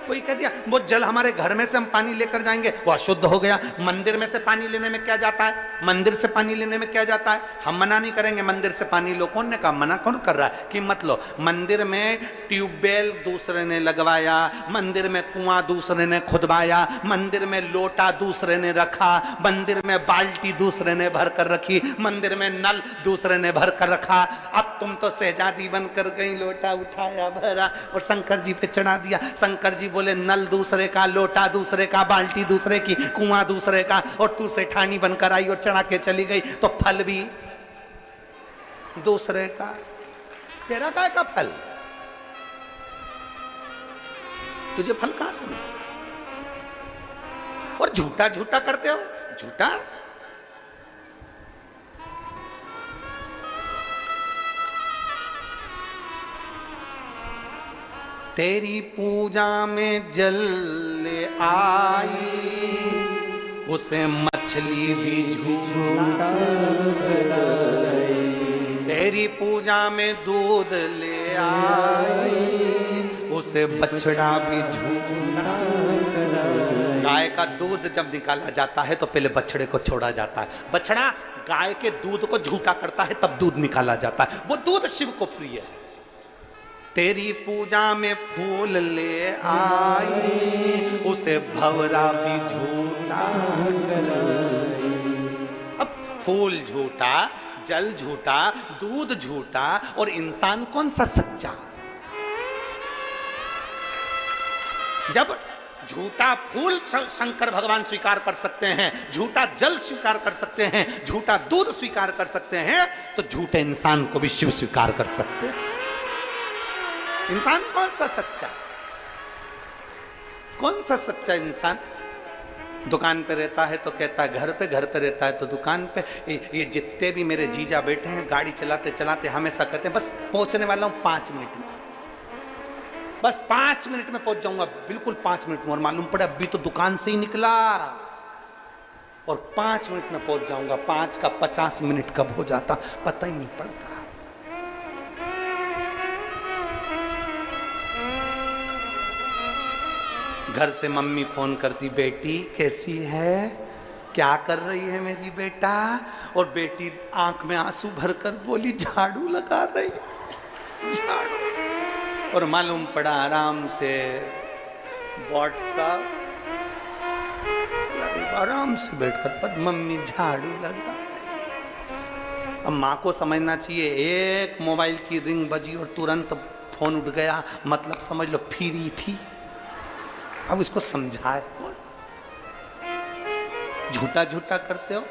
कोई कह दिया वो जल हमारे घर में से हम पानी लेकर जाएंगे वो अशुद्ध हो गया। मंदिर में से पानी लेने में क्या जाता है? मंदिर से पानी लेने में क्या जाता है? हम मना नहीं करेंगे मंदिर से पानी लो। कौन ने कहा? मना कौन कर रहा है कि मत लो। मंदिर में ट्यूबवेल दूसरे ने लगवाया, मंदिर में कुआं दूसरे ने खुदवाया, मंदिर में लोटा दूसरे ने रखा, मंदिर में बाल्टी दूसरे ने भर कर रखी, मंदिर में नल दूसरे ने भर कर रखा। अब तुम तो शहजादी बनकर गई, लोटा उठाया भरा और शंकर जी पे चढ़ा दिया। शंकर जी बोले नल दूसरे का, लोटा दूसरे का, बाल्टी दूसरे की, कुआं दूसरे का, और तू सेठानी बनकर आई और चढ़ा के चली गई, तो फल भी दूसरे का। तेरा काय का फल? तुझे फल कहां से मिले? और झूठा झूठा करते हो, झूठा। तेरी पूजा में जल ले आई, उसे मछली भी झूठा कराई। तेरी पूजा में दूध ले आई, उसे बछड़ा भी झूठा कराई। गाय का दूध जब निकाला जाता है तो पहले बछड़े को छोड़ा जाता है। बछड़ा गाय के दूध को झूठा करता है तब दूध निकाला जाता है। वो दूध शिव को प्रिय है। तेरी पूजा में फूल ले आई, उसे भंवरा भी झूठा कराई। अब फूल झूठा, जल झूठा, दूध झूठा, और इंसान कौन सा सच्चा? जब झूठा फूल शंकर भगवान स्वीकार कर सकते हैं, झूठा जल स्वीकार कर सकते हैं, झूठा दूध स्वीकार कर सकते हैं, तो झूठे इंसान को भी शिव स्वीकार कर सकते हैं। इंसान कौन सा सच्चा? कौन सा सच्चा इंसान? दुकान पे रहता है तो कहता है घर पे, घर पे रहता है तो दुकान पे। ये जितने भी मेरे जीजा बैठे हैं गाड़ी चलाते चलाते हमेशा कहते हैं बस पहुंचने वाला हूं 5 मिनट में, बस 5 मिनट में पहुंच जाऊंगा, बिल्कुल 5 मिनट में। और मालूम पड़े अभी तो दुकान से ही निकला और 5 मिनट में पहुंच जाऊंगा। 5 का 50 मिनट कब हो जाता पता ही नहीं पड़ता। घर से मम्मी फोन करती, बेटी कैसी है, क्या कर रही है मेरी बेटा? और बेटी आंख में आंसू भरकर बोली झाड़ू लगा रही है, झाड़ू। और मालूम पड़ा आराम से व्हाट्सएप आराम से बैठकर पर मम्मी झाड़ू लगा रही। अब माँ को समझना चाहिए, एक मोबाइल की रिंग बजी और तुरंत फोन उठ गया, मतलब समझ लो फ्री थी। अब इसको समझाए कौन? झूठा झूठा करते हो।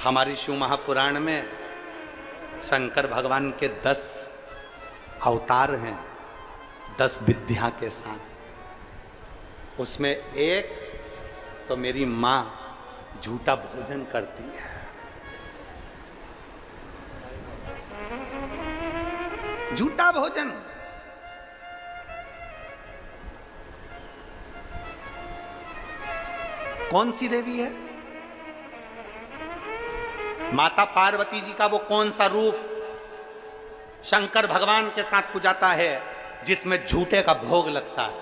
हमारी शिव महापुराण में शंकर भगवान के 10 अवतार हैं, 10 विद्या के साथ। उसमें एक तो मेरी मां झूठा भोजन करती है। झूठा भोजन। कौन सी देवी है? माता पार्वती जी का वो कौन सा रूप शंकर भगवान के साथ पूजाता है जिसमें झूठे का भोग लगता है?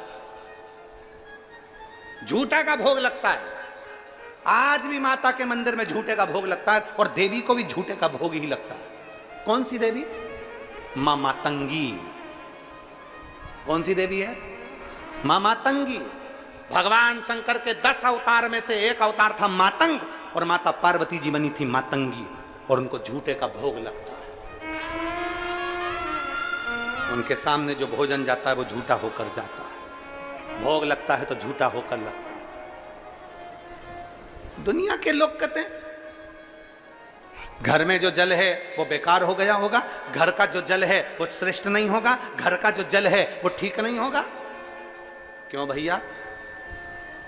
झूठा का भोग लगता है। आज भी माता के मंदिर में झूठे का भोग लगता है और देवी को भी झूठे का भोग ही लगता है। कौन सी देवी? मां मातंगी। कौन सी देवी है? मां मातंगी। भगवान शंकर के 10 अवतार में से एक अवतार था मातंग, और माता पार्वती जी बनी थी मातंगी, और उनको झूठे का भोग लगता है। उनके सामने जो भोजन जाता है वो झूठा होकर जाता है, भोग लगता है तो झूठा होकर लगता है। दुनिया के लोग कहते हैं घर में जो जल है वो बेकार हो गया होगा, घर का जो जल है वो श्रेष्ठ नहीं होगा, घर का जो जल है वो ठीक नहीं होगा। क्यों भैया?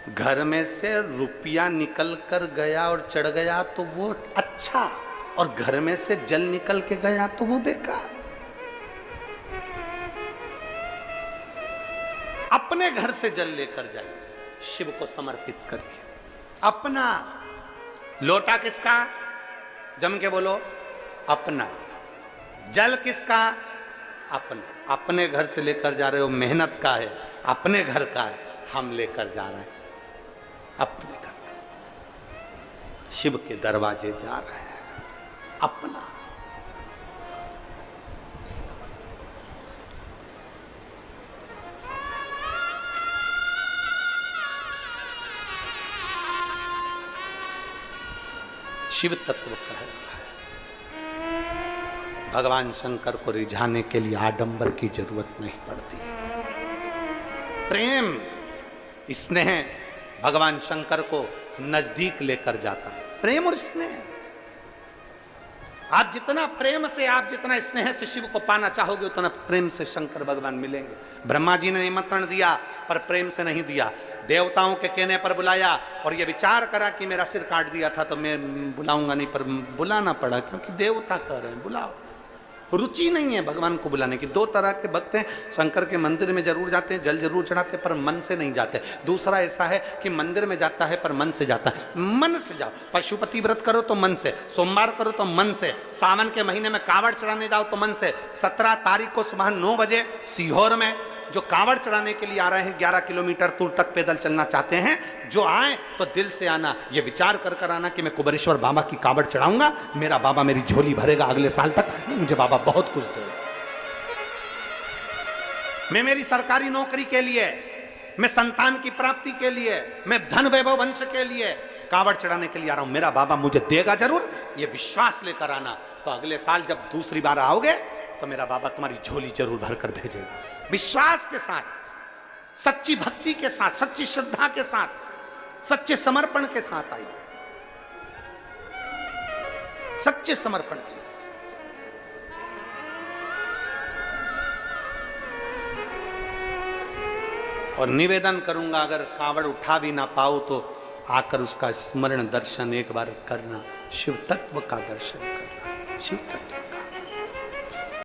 घर में से रुपया निकल कर गया और चढ़ गया तो वो अच्छा, और घर में से जल निकल के गया तो वो बेकार। अपने घर से जल लेकर जाइए, शिव को समर्पित करिए। अपना लोटा किसका? जम के बोलो, अपना। जल किसका? अपना। अपने घर से लेकर जा रहे हो, मेहनत का है, अपने घर का है, हम लेकर जा रहे हैं अपने घर, शिव के दरवाजे जा रहे हैं अपना। शिव तत्व कह रहा है भगवान शंकर को रिझाने के लिए आडंबर की जरूरत नहीं पड़ती। प्रेम, स्नेह भगवान शंकर को नजदीक लेकर जाता है। प्रेम और स्नेह, आप जितना प्रेम से, आप जितना स्नेह से शिव को पाना चाहोगे, उतना प्रेम से शंकर भगवान मिलेंगे। ब्रह्मा जी ने निमंत्रण दिया पर प्रेम से नहीं दिया, देवताओं के कहने पर बुलाया और ये विचार करा कि मेरा सिर काट दिया था तो मैं बुलाऊंगा नहीं, पर बुलाना पड़ा क्योंकि देवता कह रहे हैं बुलाओ। रुचि नहीं है भगवान को बुलाने की। दो तरह के भक्त हैं, शंकर के मंदिर में जरूर जाते हैं, जल जरूर चढ़ाते हैं, पर मन से नहीं जाते। दूसरा ऐसा है कि मंदिर में जाता है पर मन से जाता है। मन से जाओ, पशुपति व्रत करो तो मन से, सोमवार करो तो मन से, सावन के महीने में कांवड़ चढ़ाने जाओ तो मन से। 17 तारीख को सुबह 9 बजे सीहोर में जो कांवड़ चढ़ाने के लिए आ रहे हैं, 11 किलोमीटर दूर तक पैदल चलना चाहते हैं, जो आए तो दिल से आना, ये विचार कर कर आना कि मैं कुबेरेश्वर बाबा की कांवड़ चढ़ाऊंगा, मेरा बाबा मेरी झोली भरेगा अगले साल तक, मुझे बाबा बहुत कुछ देगा। मैं मेरी सरकारी नौकरी के लिए, मैं संतान की प्राप्ति के लिए, मैं धन वैभव वंश के लिए कांवड़ चढ़ाने के लिए आ रहा हूं, मेरा बाबा मुझे देगा जरूर, ये विश्वास लेकर आना। तो अगले साल जब दूसरी बार आओगे तो मेरा बाबा तुम्हारी झोली जरूर भरकर भेजेगा। विश्वास के साथ, सच्ची भक्ति के साथ, सच्ची श्रद्धा के साथ, सच्चे समर्पण के साथ आइए, सच्चे समर्पण के साथ। और निवेदन करूंगा, अगर कांवड़ उठा भी ना पाओ तो आकर उसका स्मरण दर्शन एक बार करना, शिव तत्व का दर्शन करना, शिव तत्व।